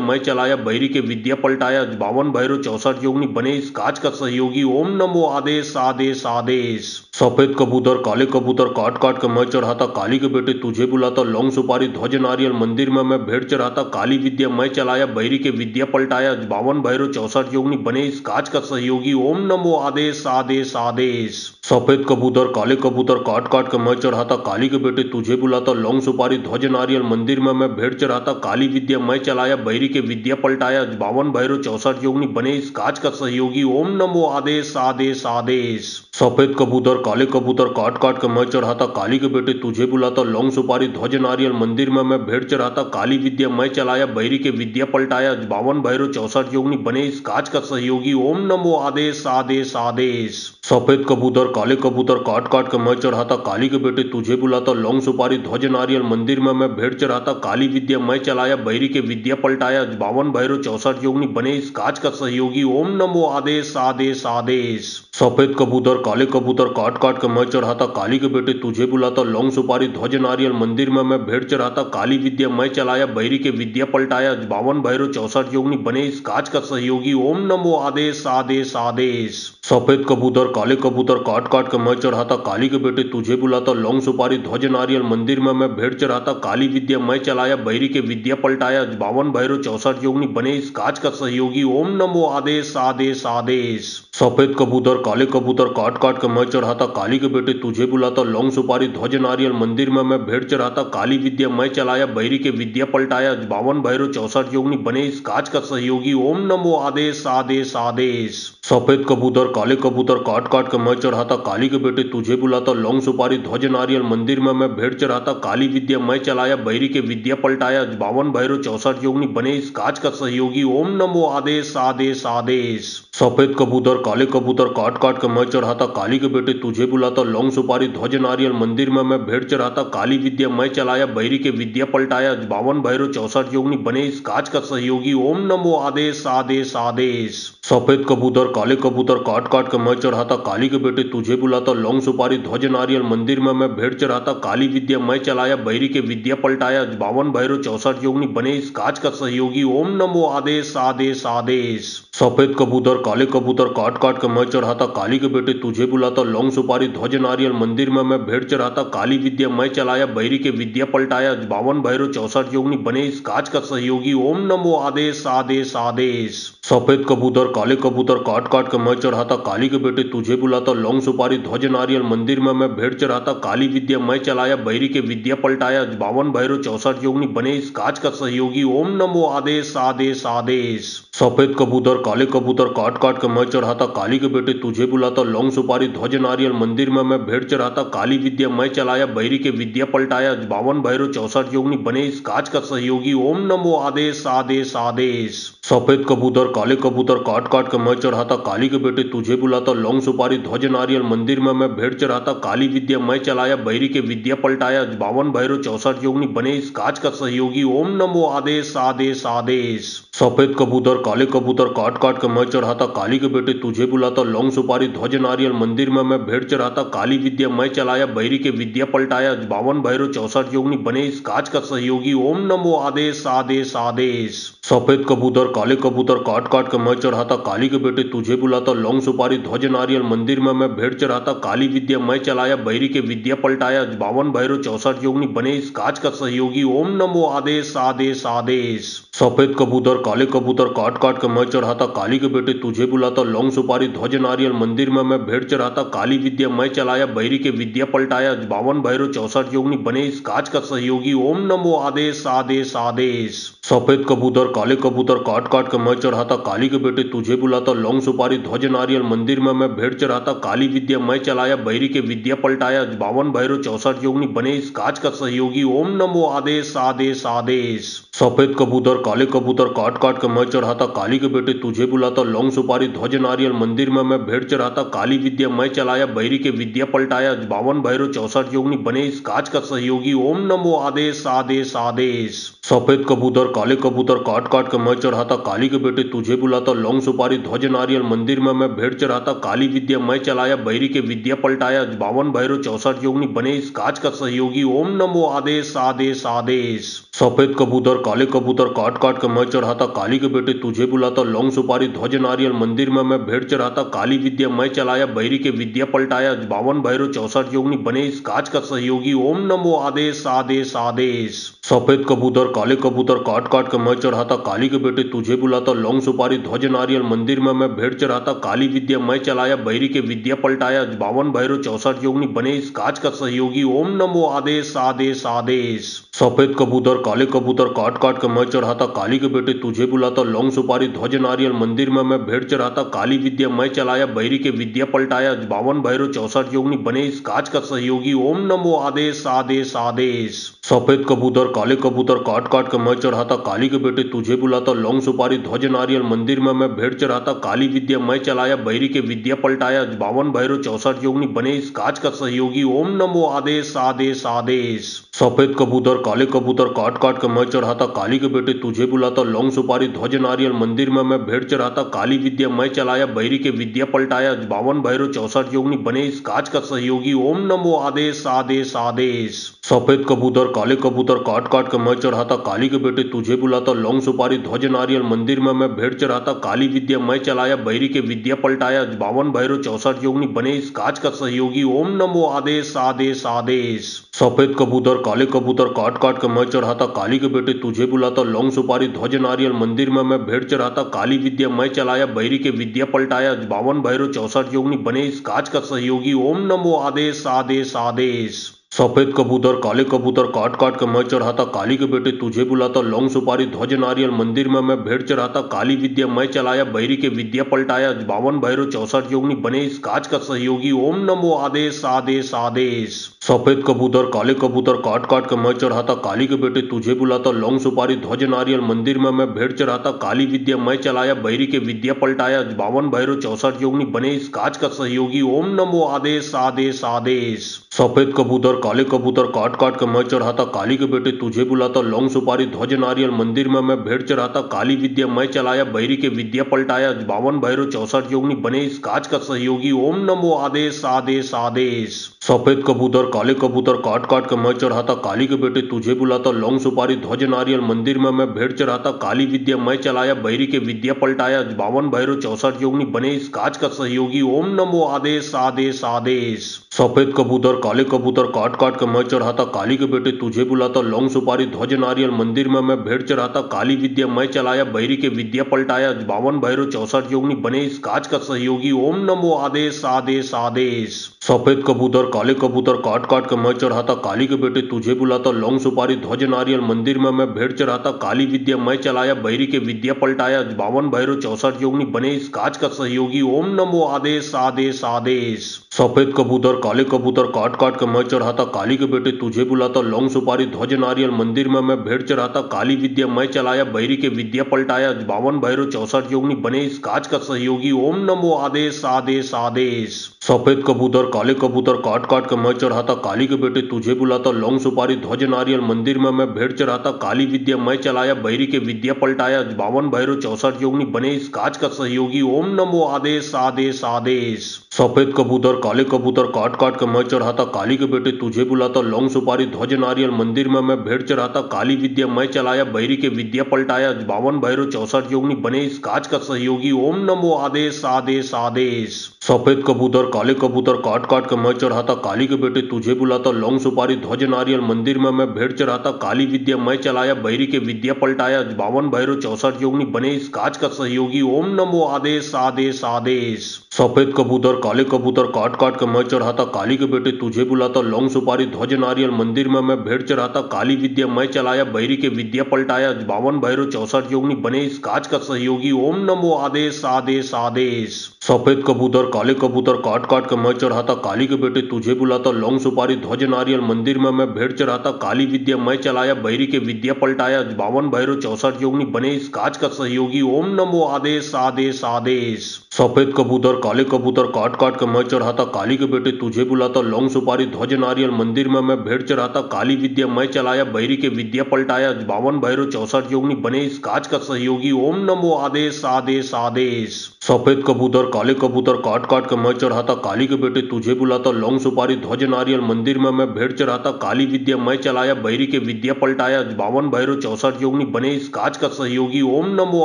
मैं चलाया बहिरी के विद्या पलटाया 52 भैरव 64 योगिनी बने इस काज का सहयोगी ओम नमो आदेश आदेश आदेश। सफेद कबूतर काले कबूतर काट काट के मैं चढ़ाता काली के बेटे तुझे बुलाता लौंग सुपारी ध्वज नारियल मंदिर में मैं भेंट चढ़ाता काली विद्या मैं चलाया बहिरी के विद्या पलटाया 52 भैरव 64 योगिनी बने इस काज का सहयोगी ओम नमो आदेश आदेश आदेश। सफेद कबूतर काले कबूतर काट काट के मैं चढ़ाता काली के बेटे तुझे बुलाता लौंग सुपारी ध्वज नारियल मंदिर में मैं भेंट चढ़ाता काली विद्या मैं चलाया बहिरी के विद्या पलटाया 52 भैरव 64 योगिनी बने इस काज का सहयोगी ओम नमो आदेश आदेश आदेश। सफेद कबूतर काले कबूतर काट काट के मैं चढ़ाता काली के बेटे तुझे बुलाता लौंग सुपारी ध्वज नारियल मंदिर में मैं भेंट चढ़ाता काली विद्या मैं चलाया बहिरी के विद्या पलटाया 52 भैरव 64 योगिनी बने इस काज का सहयोगी ओम नमो आदेश आदेश आदेश। सफेद कबूतर काले कबूतर काट काट के मैं चढ़ाता काली के बेटे तुझे बुलाता लौंग सुपारी ध्वज नारियल मंदिर में मैं भेंट चढ़ाता काली विद्या मैं चलाया बहिरी के विद्या पलटाया 52 भैरव 64 योगिनी बने इस काज का सहयोगी ओम नमो आदेश आदेश आदेश। सफेद कबूतर काले कबूतर काट काट के मैं चढ़ाता काली के बेटे तुझे बुलाता लौंग सुपारी ध्वज नारियल मंदिर में मैं भेंट चढ़ाता काली विद्या मैं चलाया बहिरी के विद्या पलटाया 52 भैरव 64 योगिनी बने इस काज का सहयोगी ओम नमो आदेश आदेश आदेश। सफेद कबूतर काले कबूतर काट काट के मैं चढ़ाता काली के बेटे तुझे बुलाता लौंग सुपारी ध्वज नारियल मंदिर में मैं भेंट चढ़ाता काली विद्या मैं चलाया बहिरी के विद्या पलटाया 52 भैरव 64 योगिनी बने इस काज का सहयोगी ओम नमो आदेश आदेश आदेश। सफेद कबूतर काले कबूतर काट काट के मैं चढ़ाता काली के बेटे तुझे बुलाता लौंग सुपारी ध्वज नारियल मंदिर में मैं भेंट चढ़ाता काली विद्या मैं चलाया बहिरी के विद्या पलटाया 52 भैरव 64 योगिनी बने इस काज का सहयोगी ओम नमो आदेश आदेश आदेश। सफेद कबूतर काले कबूतर काट काट के मैं चढ़ाता काली के बेटे तुझे बुलाता लौंग सुपारी ध्वज नारियल मंदिर में मैं भेंट चढ़ाता काली विद्या मैं चलाया बहिरी के विद्या पलटाया 52 भैरव 64 योगिनी बने इस काज का सहयोगी ओम नमो आदेश आदेश आदेश। सफेद कबूतर काले कबूतर काट काट के मैं चढ़ाता काली के बेटे तुझे बुलाता लौंग सुपारी ध्वज नारियल मंदिर में मैं भेंट चढ़ाता काली विद्या मैं चलाया बहिरी के विद्या पलटाया 52 भैरव 64 योगिनी बने इस काज का सहयोगी ओम नमो आदेश आदेश आदेश। सफेद कबूतर काले कबूतर काट काट के मैं चढ़ाता काली के बेटे तुझे बुलाता लौंग सुपारी ध्वज नारियल मंदिर में मैं भेंट चढ़ाता काली विद्या मैं चलाया बहिरी के विद्या पलटाया 52 भैरव 64 योगिनी बने इस काज का सहयोगी ओम नमो आदेश आदेश आदेश। सफेद कबूतर काले कबूतर काट काट के मैं चढ़ाता काली के बेटे तुझे बुलाता लौंग सुपारी ध्वज नारियल मंदिर में मैं भेंट चढ़ाता काली विद्या मैं चलाया बहिरी के विद्या पलटाया 52 भैरव 64 योगिनी बने इस काज का सहयोगी ओम नमो आदेश आदेश आदेश। सफेद कबूतर काले कबूतर काट काट के मैं चढ़ाता काली के बेटे तुझे बुलाता लौंग सुपारी ध्वज नारियल मंदिर में मैं भेंट चढ़ाता काली विद्या मैं चलाया बहिरी के विद्या पलटाया 52 भैरव 64 योगिनी बने इस काज का सहयोगी ओम नमो आदेश आदेश आदेश। सफेद कबूतर काले कबूतर काट काट के मैं चढ़ाता काली के बेटे तुझे बुलाता लौंग सुपारी ध्वज नारियल मंदिर में मैं भेंट चढ़ाता काली विद्या मैं चलाया बहिरी के विद्या पलटाया 52 भैरव 64 योगिनी बने इस काज का सहयोगी ओम नमो आदेश आदेश आदेश। सफेद कबूतर काले कबूतर काट काट के मैं चढ़ाता काली के बेटे तुझे बुलाता लौंग सुपारी ध्वज नारियल मंदिर में मैं भेंट चढ़ाता काली विद्या मैं चलाया बहिरी के विद्या पलटाया 52 भैरव 64 योगिनी बने इस काज का सहयोगी ओम नमो आदेश आदेश आदेश। सफेद कबूतर काले कबूतर काट काट के मैं चढ़ाता काली के बेटे तुझे बुलाता लौंग सुपारी ध्वज नारियल मंदिर में मैं भेंट चढ़ाता काली विद्या मैं चलाया बहिरी के विद्या पलटाया 52 भैरव 64 योगिनी बने इस काज का सहयोगी ओम नमो आदेश आदेश आदेश। सफेद कबूतर काले कबूतर काट काट के मैं चढ़ाता काली के बेटे तुझे बुलाता लौंग सुपारी ध्वज नारियल मंदिर में मैं भेंट चढ़ाता काली विद्या मैं चलाया बहिरी के विद्या पलटाया 52 भैरव 64 योगिनी बने इस काज का सहयोगी ओम नमो आदेश आदेश आदेश। सफेद कबूतर काले कबूतर काट काट के मैं चढ़ाता काली के बेटे तुझे बुलाता लौंग सुपारी ध्वज नारियल मंदिर में मैं भेंट चढ़ाता काली विद्या मैं चलाया बहिरी के विद्या पलटाया 52 भैरव 64 योगिनी बने इस काज का सहयोगी ओम नमो आदेश आदेश आदेश। सफेद कबूतर काले कबूतर काट काट के मैं चढ़ाता काली के बेटे तुझे बुलाता लौंग सुपारी ध्वज नारियल मंदिर में मैं भेंट चढ़ाता काली विद्या मैं चलाया बहिरी के विद्या पलटाया 52 भैरव 64 योगिनी बने इस काज का सहयोगी ओम नमो आदेश आदेश आदेश। सफेद कबूतर काले कबूतर काट काट के मैं चढ़ाता काली के बेटे तुझे बुलाता लौंग सुपारी ध्वज नारियल मंदिर में मैं भेंट चढ़ाता काली विद्या मैं चलाया बहिरी के विद्या पलटाया 52 भैरव 64 योगिनी बने इस काज का सहयोगी ओम नमो आदेश आदेश आदेश। सफेद कबूतर काले कबूतर काट काट के मैं चढ़ाता काली के बेटे तुझे बुलाता लौंग सुपारी ध्वज नारियल मंदिर में मैं भेंट चढ़ाता काली विद्या मैं चलाया बहिरी के विद्या पलटाया 52 भैरव 64 योगिनी बने इस काज का सहयोगी ओम नमो आदेश आदेश आदेश। सफेद कबूतर काले कबूतर काट काट के मैं चढ़ाता काली के बेटे तुझे बुलाता लौंग सुपारी ध्वज नारियल मंदिर में मैं भेंट चढ़ाता काली विद्या मैं चलाया बहिरी के विद्या पलटाया 52 भैरव 64 योगिनी बने इस काज का सहयोगी ओम नमो आदेश आदेश आदेश। सफेद कबूतर काले कबूतर काट काट के मैं चढ़ाता काली के बेटे तुझे बुलाता लौंग सुपारी ध्वज नारियल मंदिर में मैं भेंट चढ़ाता काली विद्या मैं चलाया बहिरी के विद्या पलटाया 52 भैरव 64 योगिनी बने इस काज का सहयोगी ओम नमो आदेश आदेश आदेश। सफेद कबूतर काले कबूतर काट काट के मैं चढ़ाता काली के बेटे तुझे बुलाता लौंग सुपारी ध्वज नारियल मंदिर में मैं भेंट चढ़ाता काली विद्या मैं चलाया बहिरी के विद्या पलटाया 52 भैरव 64 योगिनी बने इस काज का सहयोगी ओम नमो आदेश आदेश आदेश। सफेद कबूतर काले कबूतर काट काट के मैं चढ़ाता काली के बेटे तुझे बुलाता लौंग सुपारी ध्वज नारियल मंदिर में मैं भेंट चढ़ाता काली विद्या मैं चलाया बहिरी के विद्या पलटाया 52 भैरव 64 योगिनी बने इस काज का सहयोगी ओम नमो आदेश आदेश आदेश। सफेद कबूतर काले कबूतर काट काट के मैं चढ़ाता काली के बेटे तुझे बुलाता लौंग सुपारी ध्वज नारियल मंदिर में मैं भेंट चढ़ाता काली विद्या मैं चलाया बहिरी के विद्या पलटाया 52 भैरव 64 योगिनी बने इस काज का सहयोगी ओम नमो आदेश आदेश आदेश। सफेद कबूतर काले कबूतर काट काट के मैं चढ़ाता काली के बेटे तुझे बुलाता लौंग सुपारी ध्वज नारियल मंदिर में मैं भेंट चढ़ाता काली विद्या मैं चलाया बहिरी के विद्या पलटाया 52 भैरव 64 योगिनी बने इस काज का सहयोगी ओम नमो आदेश आदेश आदेश। सफेद कबूतर काले कबूतर काट काट के मैं चढ़ाता काली के बेटे तुझे बुलाता लौंग सुपारी ध्वज नारियल मंदिर में मैं भेंट चढ़ाता काली विद्या मैं चलाया बहिरी के विद्या पलटाया 52 भैरव 64 योगिनी बने इस काज का सहयोगी ओम नमो आदेश आदेश आदेश। सफेद कबूतर काले कबूतर काट काट के मैं चढ़ाता काली के बेटे तुझे बुलाता लौंग सुपारी ध्वज नारियल मंदिर में मैं भेंट चढ़ाता काली विद्या मैं चलाया बैरी के विद्या पलटाया 52 भैरव 64 योगिनी बने इस काज का सहयोगी ओम नमो आदेश आदेश आदेश। सफेद कबूतर काले कबूतर काट काट के मैं चढ़ाता काली के बेटे तुझे बुलाता लौंग सुपारी ध्वज नारियल मंदिर में मैं भेंट चढ़ाता काली विद्या मैं चलाया बैरी के विद्या पलटाया 52 भैरव 64 योगिनी बने इस काज का सहयोगी ओम नमो आदेश आदेश आदेश। सफेद कबूतर काले कबूतर काट काट के मैं चढ़ाता काली के बेटे तुझे बुलाता लौंग सुपारी ध्वज नारियल मंदिर में मैं भेंट चढ़ाता काली विद्या मैं चलाया बैरी के विद्या पलटाया 52 भैरव 64 योगिनी बने इस काज का सहयोगी ओम नमो आदेश आदेश आदेश। सफेद कबूतर काले कबूतर काट काट के मैं चढ़ाता काली के बेटे तुझे बुलाता लौंग सुपारी ध्वज नारियल मंदिर में मैं भेंट चढ़ाता काली विद्या मैं चलाया बैरी के विद्या पलटाया 52 भैरव 64 योगिनी बने इस काज का सहयोगी ओम नमो आदेश आदेश आदेश। सफेद कबूतर काले कबूतर काट काट के मैं चढ़ाता काली के बेटे तुझे बुलाता लौंग सुपारी ध्वज नारियल मंदिर में मैं भेंट चढ़ाता काली विद्या मैं चलाया बैरी के विद्या पलटाया 52 भैरव 64 योगिनी बने इस काज का सहयोगी ओम नमो आदेश आदेश आदेश। सफेद कबूतर काले कबूतर काट काट के मैं चढ़ाता काली के बेटे तुझे बुलाता लौंग सुपारी ध्वज नारियल मंदिर में मैं भेंट चढ़ाता काली विद्या मैं चलाया बैरी के विद्या पलटाया 52 भैरव 64 योगिनी बने इस काज का सहयोगी ओम नमो आदेश आदेश आदेश। सफेद कबूतर काले कबूतर काट काट के मैं चढ़ाता काली के बेटे तुझे बुलाता लौंग सुपारी ध्वज नारियल मंदिर में मैं भेंट चढ़ाता काली विद्या मैं चलाया बैरी के विद्या पलटाया 52 भैरव 64 योगिनी बने इस काज का सहयोगी ओम नमो आदेश आदेश आदेश। सफेद कबूतर काले कबूतर काट काट के मैं चढ़ाता काली के बेटे तुझे बुलाता लौंग सुपारी ध्वज नारियल मंदिर में मैं भेंट चढ़ाता काली विद्या मैं चलाया बैरी के विद्या पलटाया 52 भैरव 64 योगिनी बने इस काज का सहयोगी ओम नमो आदेश आदेश आदेश। सफेद कबूतर काले कबूतर काट काट के मैं चढ़ाता काली के बेटे तुझे बुलाता लौंग सुपारी ध्वज नारियल मंदिर में मैं भेंट चढ़ाता काली विद्या मैं चलाया बैरी के विद्या पलटाया 52 भैरव 64 योगिनी बने इस काज का सहयोगी ओम नमो आदेश आदेश आदेश। सफेद कबूतर काले कबूतर काट काट के मैं चढ़ाता काली के बेटे तुझे बुलाता लौंग सुपारी ध्वज नारियल मंदिर में मैं भेंट चढ़ाता काली विद्या मैं चलाया बैरी के विद्या पलटाया 52 भैरव 64 योगिनी बने इस काज का सहयोगी ओम नमो आदेश आदेश आदेश। सफेद कबूतर काले कबूतर काट काट के मैं चढ़ाता काली के बेटे तुझे बुलाता लौंग सुपारी ध्वज नारियल मंदिर में मैं भेंट चढ़ाता काली विद्या मैं चलाया बैरी के विद्या पलटाया 52 भैरव 64 योगिनी बने इस काज का सहयोगी ओम नमो आदेश आदेश आदेश। सफेद कबूतर काले कबूतर काट काट के मैं चढ़ाता काली के बेटे तुझे बुलाता लौंग सुपारी ध्वज नारियल मंदिर में मैं भेंट चढ़ाता काली विद्या मैं चलाया बैरी के विद्या पलटाया 52 भैरव 64 योगिनी बने इस काज का सहयोगी ओम नमो आदेश आदेश आदेश। सफेद कबूतर काले कबूतर काट काट के मैं चढ़ाता काली के बेटे तुझे बुलाता लौंग सुपारी ध्वज नारियल मंदिर में मैं भेंट चढ़ाता काली विद्या मैं चलाया बैरी के विद्या पलटाया 52 भैरव 64 योगिनी बने इस काज का सहयोगी ओम नमो आदेश आदेश आदेश। सफेद कबूतर काले कबूतर काट काट के मैं चढ़ाता काली के बेटे तुझे बुलाता लौंग सुपारी ध्वज नारियल मंदिर में मैं भेंट चढ़ाता काली विद्या मैं चलाया बैरी के विद्या पलटाया 52 भैरव 64 योगिनी बने इस काज का सहयोगी ओम नमो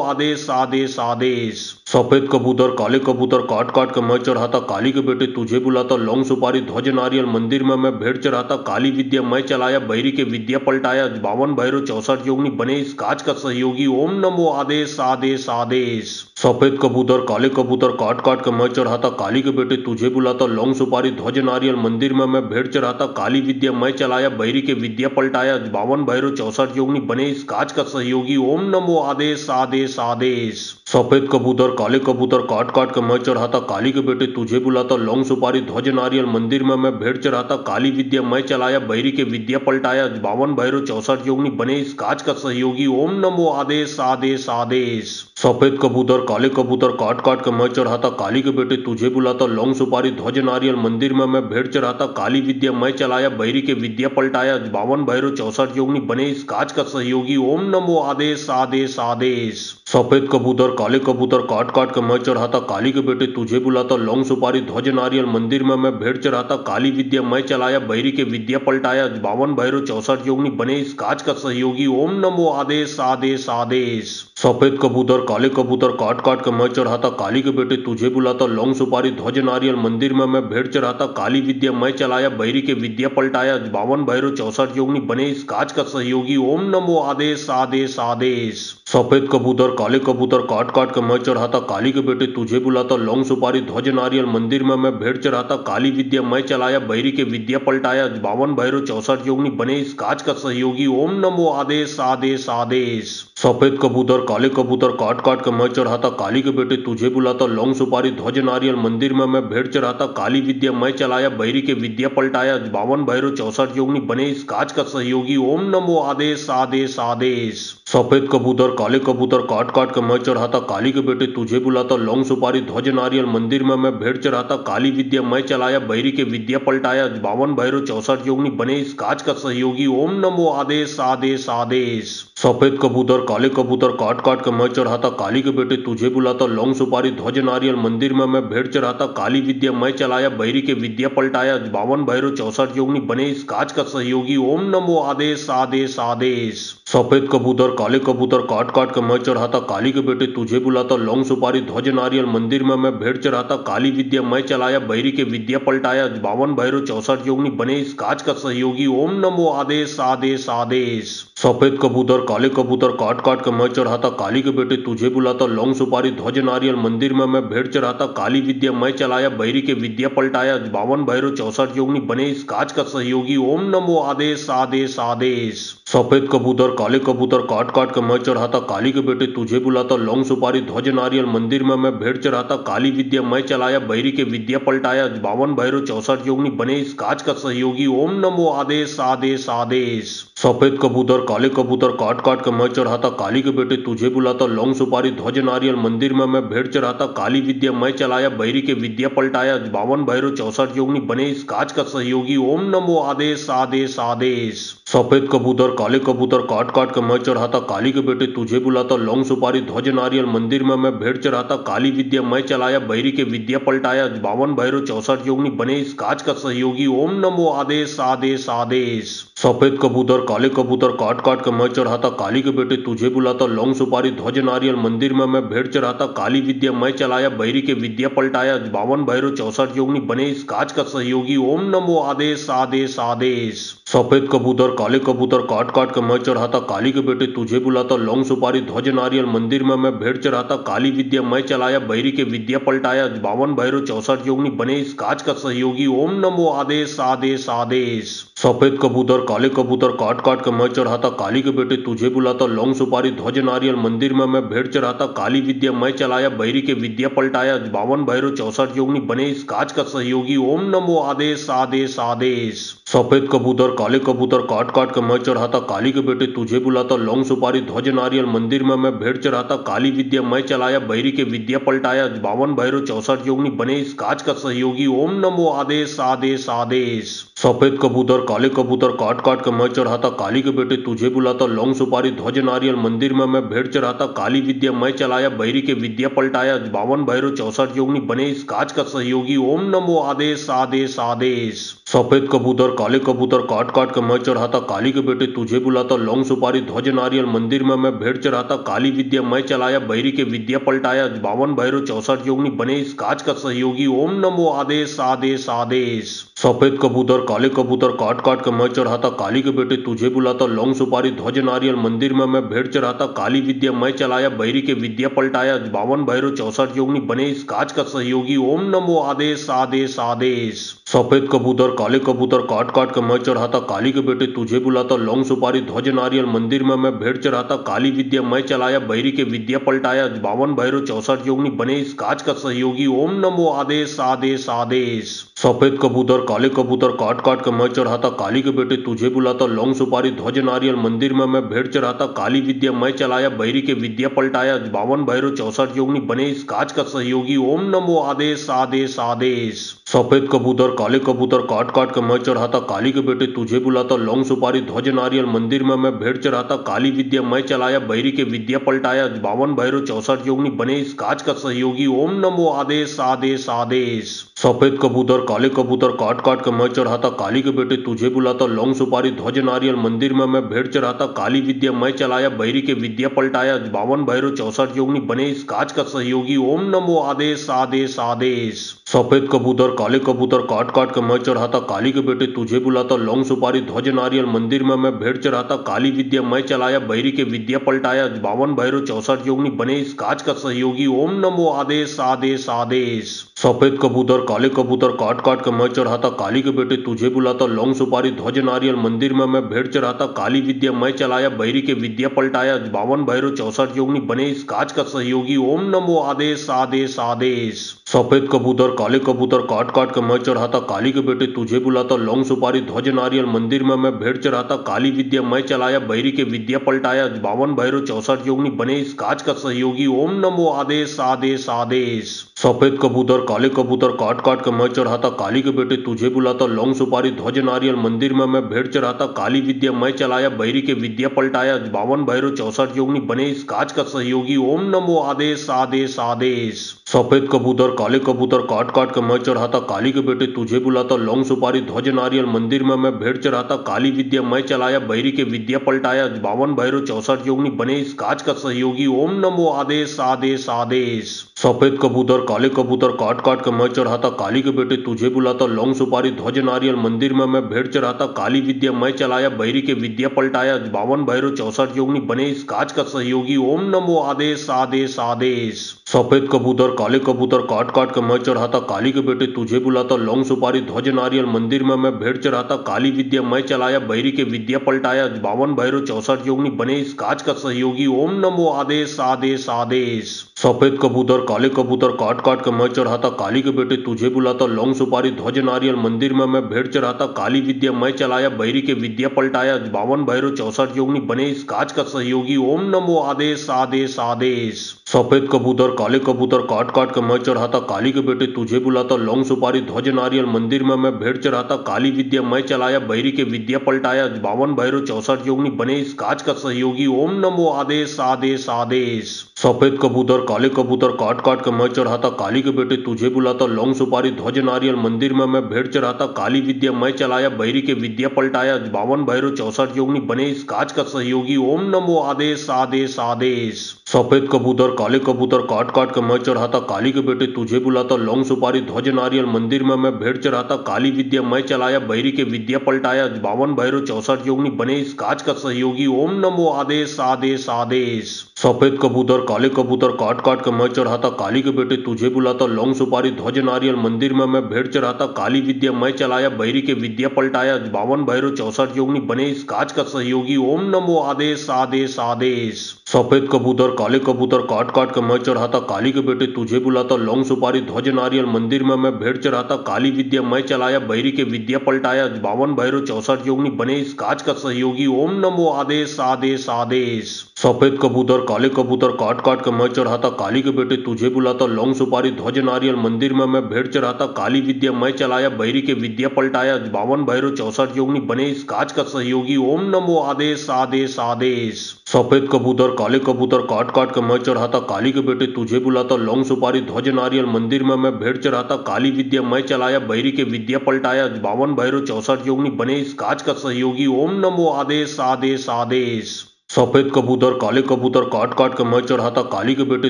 आदेश आदेश आदेश। सफेद कबूतर काले कबूतर काट काट के मैं चढ़ाता काली के बेटे तुझे बुलाता लौंग सुपारी ध्वज नारियल मंदिर में मैं भेंट चढ़ाता काली विद्या मैं चलाया बैरी के विद्या पलटाया 52 भैरव 64 योगिनी बने इस काज का सहयोगी ओम नमो आदेश आदेश आदेश। सफेद कबूतर काले कबूतर काट काट के मैं चढ़ाता काली के बेटे तुझे बुलाता लौंग सुपारी ध्वज नारियल मंदिर में मैं भेंट चढ़ाता काली विद्या मैं चलाया बैरी के विद्या पलटाया 52 भैरव 64 योगिनी बने इस काज का सहयोगी ओम नमो आदेश आदेश आदेश। सफेद कबूतर काले कबूतर काट काट के मैं चढ़ाता काली के बेटे तुझे बुलाता लौंग सुपारी ध्वज नारियल मंदिर में मैं भेंट चढ़ाता काली विद्या मैं चलाया बैरी के विद्या पलटाया 52 भैरव 64 योगिनी बने इस काज का सहयोगी ओम नमो आदेश आदेश आदेश। सफेद कबूतर काले कबूतर काट काट के मैं चढ़ाता काली के बेटे तुझे बुलाता लौंग सुपारी ध्वज नारियल मंदिर में मैं भेंट चढ़ाता काली विद्या मैं चलाया बैरी के विद्या पलटाया 52 भैरव 64 योगिनी बने इस काज का सहयोगी ओम नमो आदेश आदेश आदेश। सफेद कबूतर काले कबूतर काट काट के मैं चढ़ाता काली के बेटे तुझे बुलाता लौंग सुपारी ध्वज नारियल मंदिर में मैं भेंट चढ़ाता काली विद्या मैं चलाया बैरी के विद्या पलटाया 52 भैरव 64 योगिनी बने इस काज का सहयोगी ओम नमो आदेश आदेश आदेश। सफेद कबूतर काले कबूतर काट काट के मैं चढ़ाता काली के बेटे तुझे बुलाता लौंग सुपारी ध्वज नारियल मंदिर में मैं भेंट चढ़ाता काली विद्या मैं चलाया बैरी के विद्या पलटाया 52 भैरव 64 योगिनी बने इस काज का सहयोगी ओम नमो आदेश आदेश आदेश। सफेद कबूतर काले कबूतर काट काट के मैं चढ़ाता काली के बेटे तुझे बुलाता लौंग सुपारी ध्वज नारियल मंदिर में मैं भेंट चढ़ाता काली विद्या मैं चलाया बैरी के विद्या पलटाया पलटाया, 52 भैरव 64 योगिनी बने इस काज का सहयोगी। ओम नमो आदेश आदेश आदेश। सफेद कबूतर काले कबूतर काट काट के मैं चढ़ाता काली के बेटे तुझे बुलाता, लौंग सुपारी ध्वज नारियल मंदिर में मैं भेंट चढ़ाता, काली विद्या मैं चलाया बैरी के विद्या पलटाया, 52 भैरव 64 योगिनी बने इस काज का सहयोगी। ओम नमो आदेश आदेश आदेश। सफेद कबूतर काले कबूतर काट काट के मैं चढ़ाता काली के बेटे तुझे बुलाता, लौंग सुपारी ध्वज नारियल मंदिर में मैं भेंट चढ़ाता, काली विद्या मैं चलाया बैरी के विद्या पलटाया, 52 भैरव 64 योगिनी बने इस काज का सहयोगी। ओम नमो आदेश आदेश आदेश। सफेद कबूतर काले कबूतर काट काट के मैं चढ़ाता काली के बेटे तुझे बुलाता, लौंग सुपारी ध्वज नारियल मंदिर में मैं भेंट चढ़ाता, काली विद्या मैं चलाया बैरी के विद्या पलटाया, 52 भैरव 64 योगिनी बने इस काज का सहयोगी। ओम नमो आदेश आदेश आदेश। सफेद कबूतर काले कबूतर काट काट के मैं चढ़ाता काली के बेटे तुझे बुलाता, लौंग सुपारी ध्वज नारियल मंदिर में मैं भेंट चढ़ाता, काली विद्या मैं चलाया बैरी के विद्या पलटाया, 52 भैरव 64 योगिनी बने इस काज का सहयोगी। ओम नमो आदेश आदेश आदेश। सफेद कबूतर काले कबूतर काट काट के मैं चढ़ाता काली के बेटे तुझे बुलाता, लौंग सुपारी ध्वज नारियल मंदिर में मैं भेंट चढ़ाता, काली विद्या मैं चलाया बैरी के विद्या पलटाया, 52 भैरव 64 योगिनी बने इस काज का सहयोगी। ओम नमो आदेश आदेश आदेश। सफेद कबूतर काले कबूतर काट काट के मैं चढ़ाता काली के बेटे तुझे बुलाता, लौंग सुपारी ध्वज नारियल मंदिर में मैं भेंट चढ़ाता, काली विद्या मैं चलाया बैरी के विद्या पलटाया, 52 भैरव 64 योगिनी बने इस काज का सहयोगी। ओम नमो आदेश आदेश आदेश। सफेद कबूतर काले कबूतर काट काट के मैं चढ़ाता काली के बेटे तुझे बुलाता, लौंग सुपारी ध्वज नारियल मंदिर में मैं भेंट चढ़ाता, काली विद्या मैं चलाया बैरी के विद्या पलटाया, 52 भैरव 64 योगिनी बने इस काज का सहयोगी। ओम नमो आदेश आदेश आदेश। सफेद कबूतर काले कबूतर काट काट के मैं चढ़ाता काली के बेटे तुझे बुलाता, लौंग सुपारी ध्वज नारियल मंदिर में मैं भेंट चढ़ाता, काली विद्या मैं चलाया बैरी के विद्या पलटाया, 52 भैरव 64 योगिनी बने इस काज का सहयोगी। ओम नमो आदेश आदेश आदेश। सफेद कबूतर काले कबूतर काट काट के मैं चढ़ाता काली के बेटे तुझे बुलाता, लौंग सुपारी ध्वज नारियल मंदिर में मैं भेंट चढ़ाता, काली विद्या मैं चलाया बैरी के विद्या पलटाया, 52 भैरव 64 योगिनी बने इस काज का सहयोगी। ओम नमो आदेश आदेश आदेश। सफेद कबूतर काले कबूतर काट काट के मैं चढ़ाता काली के बेटे तुझे बुलाता, लौंग सुपारी ध्वज नारियल मंदिर में मैं भेंट चढ़ाता, काली विद्या मैं चलाया बैरी के विद्या पलटाया, 52 भैरव 64 योगिनी बने इस काज का सहयोगी। ओम नमो आदेश आदेश आदेश। सफेद कबूतर काले कबूतर काट काट के मैं चढ़ाता काली के बेटे तुझे बुलाता, लौंग सुपारी ध्वज नारियल मंदिर में मैं भेंट चढ़ाता, काली विद्या मैं चलाया बैरी के विद्या पलटाया, 52 भैरव 64 योगिनी बने इस काज का सहयोगी। ओम नमो आदेश आदेश आदेश। सफेद कबूतर काले कबूतर काट काट के मैं चढ़ाता काली के बेटे तुझे बुलाता, लौंग सुपारी ध्वज नारियल मंदिर में मैं भेंट चढ़ाता, काली विद्या मैं चलाया बैरी के विद्या पलटाया, 52 भैरव 64 योगिनी बने इस काज का सहयोगी। ओम नमो आदेश आदेश आदेश। सफेद कबूतर काले कबूतर काट काट के मैं चढ़ाता काली के बेटे तुझे बुलाता, लौंग सुपारी ध्वज नारियल मंदिर में मैं भेंट चढ़ाता, काली विद्या मैं चलाया बैरी के विद्या पलटाया, 52 भैरव 64 योगिनी बने इस काज का सहयोगी। ओम नमो आदेश आदेश आदेश। सफेद कबूतर काले कबूतर काट काट के मैं चढ़ाता काली के बेटे तुझे बुलाता, लौंग सुपारी ध्वज नारियल मंदिर में मैं भेंट चढ़ाता, काली विद्या मैं चलाया बैरी के विद्या पलटाया, 52 भैरव 64 योगिनी बने इस काज का सहयोगी। ओम नमो आदेश आदेश आदेश। सफेद कबूतर काले कबूतर काट काट के मैं चढ़ाता काली के बेटे तुझे बुलाता, लौंग सुपारी ध्वज नारियल मंदिर में मैं भेंट चढ़ाता, काली विद्या मैं चलाया बैरी के विद्या पलटाया, 52 भैरव 64 योगिनी बने इस काज का सहयोगी। ओम नमो आदेश आदेश आदेश। सफेद कबूतर काले कबूतर काट काट के मैं चढ़ाता काली के बेटे तुझे बुलाता, लौंग सुपारी ध्वज नारियल मंदिर में मैं भेंट चढ़ाता, काली विद्या मैं चलाया बैरी के विद्या पलटाया, 52 भैरव 64 योगिनी बने इस काज का सहयोगी। ओम नमो आदेश आदेश आदेश। सफेद कबूतर काले कबूतर काट काट के मैं चढ़ाता काली के बेटे तुझे बुलाता, लौंग सुपारी ध्वज नारियल मंदिर में मैं भेंट चढ़ाता, काली विद्या मैं चलाया बैरी के विद्या पलटाया, 52 भैरव 64 योगिनी बने इस काज का सहयोगी। ओम नमो आदेश आदेश आदेश। सफेद कबूतर काले कबूतर काट काट के मैं चढ़ाता काली के बेटे तुझे बुलाता, लौंग सुपारी ध्वज नारियल मंदिर में मैं भेंट चढ़ाता, काली विद्या मैं चलाया बैरी के विद्या पलटाया, 52 भैरव 64 योगिनी बने इस काज का सहयोगी। ओम नमो आदेश आदेश आदेश। सफेद कबूतर काले कबूतर काट काट के मैं चढ़ाता काली के बेटे तुझे बुलाता, लौंग सुपारी ध्वज नारियल मंदिर में मैं भेंट चढ़ाता, काली विद्या मैं चलाया बैरी के विद्या पलटाया, 52 भैरव 64 योगिनी बने इस काज का सहयोगी। ओम नमो आदेश आदेश आदेश। सफेद कबूतर काले कबूतर काट काट के मैं चढ़ाता काली के बेटे तुझे बुलाता, लौंग सुपारी ध्वज नारियल मंदिर में मैं भेंट चढ़ाता, काली विद्या मैं चलाया बैरी के विद्या पलटाया, 52 भैरव 64 योगिनी बने इस काज का सहयोगी। ओम नमो आदेश आदेश आदेश। सफेद कबूतर काले कबूतर काट काट के मैं चढ़ाता काली के बेटे बेटे तुझे बुलाता, लौंग सुपारी ध्वज नारियल, मंदिर में मैं भेंट चढ़ाता, काली विद्या मैं चलाया, बहिरी के विद्या पलटाया, 52 भैरव 64 योगिनी बने इस काज का सहयोगी, ओम नमो आदेश आदेश आदेश। सफेद कबूतर काले कबूतर काट काट के मैं चढ़ाता, काली के बेटे तुझे बुलाता, लौंग सुपारी ध्वज नारियल, मंदिर में मैं भेंट चढ़ाता, काली विद्या मैं चलाया, बहिरी के विद्या पलटाया, 52 भैरव 64 योगिनी बने इस काज का सहयोगी, ओम नमो आदेश आदेश आदेश। सफेद कबूतर काले कबूतर काट काट के मैं चढ़ाता, काली के बेटे तुझे बुलाता, लौंग सुपारी ध्वज नारियल, मंदिर में मैं भेंट चढ़ाता, काली विद्या मैं चलाया, बहिरी के विद्या पलटाया, 52 भैरव 64 योगिनी बने इस काज का सहयोगी, ओम नमो आदेश आदेश आदेश। सफेद कबूतर काले कबूतर काट काट के मैं चढ़ाता, काली के बेटे तुझे बुलाता, लौंग सुपारी ध्वज नारियल, मंदिर में मैं भेंट चढ़ाता, काली विद्या मैं चलाया, बहिरी के विद्या पलटाया, 52 भैरव 64 योगिनी बने इस काज का सहयोगी, ओम नमो आदेश आदेश आदेश। सफेद कबूतर काले कबूतर काट काट के मैं चढ़ाता, काली के बेटे तुझे बुलाता, लौंग सुपारी ध्वज नारियल, मंदिर में मैं भेंट चढ़ाता, काली विद्या मैं चलाया, बहिरी के विद्या पलटाया, 52 भैरव 64 योगिनी बने इस काज का सहयोगी, ओम नमो आदेश आदेश आदेश। सफेद कबूतर काले कबूतर काट काट के मैं चढ़ाता, काली के बेटे तुझे बुलाता, लौंग सुपारी ध्वज नारियल, मंदिर में मैं भेंट चढ़ाता, काली विद्या मैं चलाया, बहिरी के विद्या पलटाया, 52 भैरव 64 योगिनी बने इस काज का सहयोगी, ओम नमो आदेश आदेश आदेश। सफेद कबूतर काले कबूतर काट काट के मैं चढ़ाता, काली के बेटे तुझे बुलाता, लौंग सुपारी ध्वज नारियल, मंदिर में मैं भेंट चढ़ाता, काली विद्या मैं चलाया, बहिरी के विद्या पलटाया, 52 भैरव 64 योगिनी बने इस काज का सहयोगी, ओम नमो आदेश आदेश आदेश। सफेद कबूतर काले कबूतर काट काट के मैं चढ़ाता, काली के बेटे तुझे बुलाता, लौंग सुपारी ध्वज नारियल, मंदिर में मैं भेंट चढ़ाता, काली विद्या मैं चलाया, बहिरी के विद्या पलटाया, 52 भैरव 64 योगिनी बने इस काज का सहयोगी, ओम नमो आदेश आदेश आदेश। सफेद कबूतर काले कबूतर काट काट के मैं चढ़ाता, काली के बेटे तुझे बुलाता, लौंग सुपारी ध्वज नारियल, मंदिर में मैं भेंट चढ़ाता, काली विद्या मैं चलाया, बहिरी के विद्या पलटाया, 52 भैरव 64 योगिनी बने इस काज का सहयोगी, ओम नमो आदेश आदेश आदेश। सफेद कबूतर काले कबूतर काट काट के मैं चढ़ाता, काली के बेटे तुझे बुलाता, लौंग सुपारी ध्वज नारियल, मंदिर में मैं भेंट चढ़ाता, काली विद्या मैं चलाया, बहिरी के विद्या पलटाया, 52 भैरव 64 योगिनी बने इस काज का सहयोगी, ओम नमो आदेश आदेश आदेश। सफेद कबूतर काले कबूतर काट काट के मैं चढ़ाता, काली के बेटे तुझे बुलाता, लौंग सुपारी ध्वज नारियल, मंदिर में मैं भेंट चढ़ाता, काली विद्या मैं चलाया, बहिरी के विद्या पलटाया, 52 भैरव 64 योगिनी बने इस काज का सहयोगी, ओम नमो आदेश आदेश आदेश। सफेद कबूतर काले कबूतर काट काट के मैं चढ़ाता, काली के बेटे तुझे बुलाता, लौंग सुपारी ध्वज नारियल, मंदिर में मैं भेंट चढ़ाता, काली विद्या मैं चलाया, बहिरी के विद्या पलटाया, 52 भैरव 64 योगिनी बने इस काज का सहयोगी, ओम नमो आदेश आदेश आदेश। सफेद कबूतर काले कबूतर काट काट के मैं चढ़ाता, काली के बेटे तुझे बुलाता, लौंग सुपारी ध्वज नारियल, मंदिर में मैं भेंट चढ़ाता, काली विद्या मैं चलाया, बहिरी के विद्या पलटाया, 52 भैरव 64 योगिनी बने इस काज का सहयोगी, ओम नमो आदेश आदेश आदेश। सफेद कबूतर काले कबूतर काट काट के मैं चढ़ाता, काली के बेटे तुझे बुलाता, लौंग सुपारी ध्वज नारियल, मंदिर में मैं भेंट चढ़ाता, काली विद्या मैं चलाया, बहिरी के विद्या पलटाया, 52 भैरव 64 योगिनी बने इस काज का सहयोगी, ओम नमो आदेश आदेश आदेश। सफेद कबूतर काले कबूतर काट काट के मैं चढ़ाता, काली के बेटे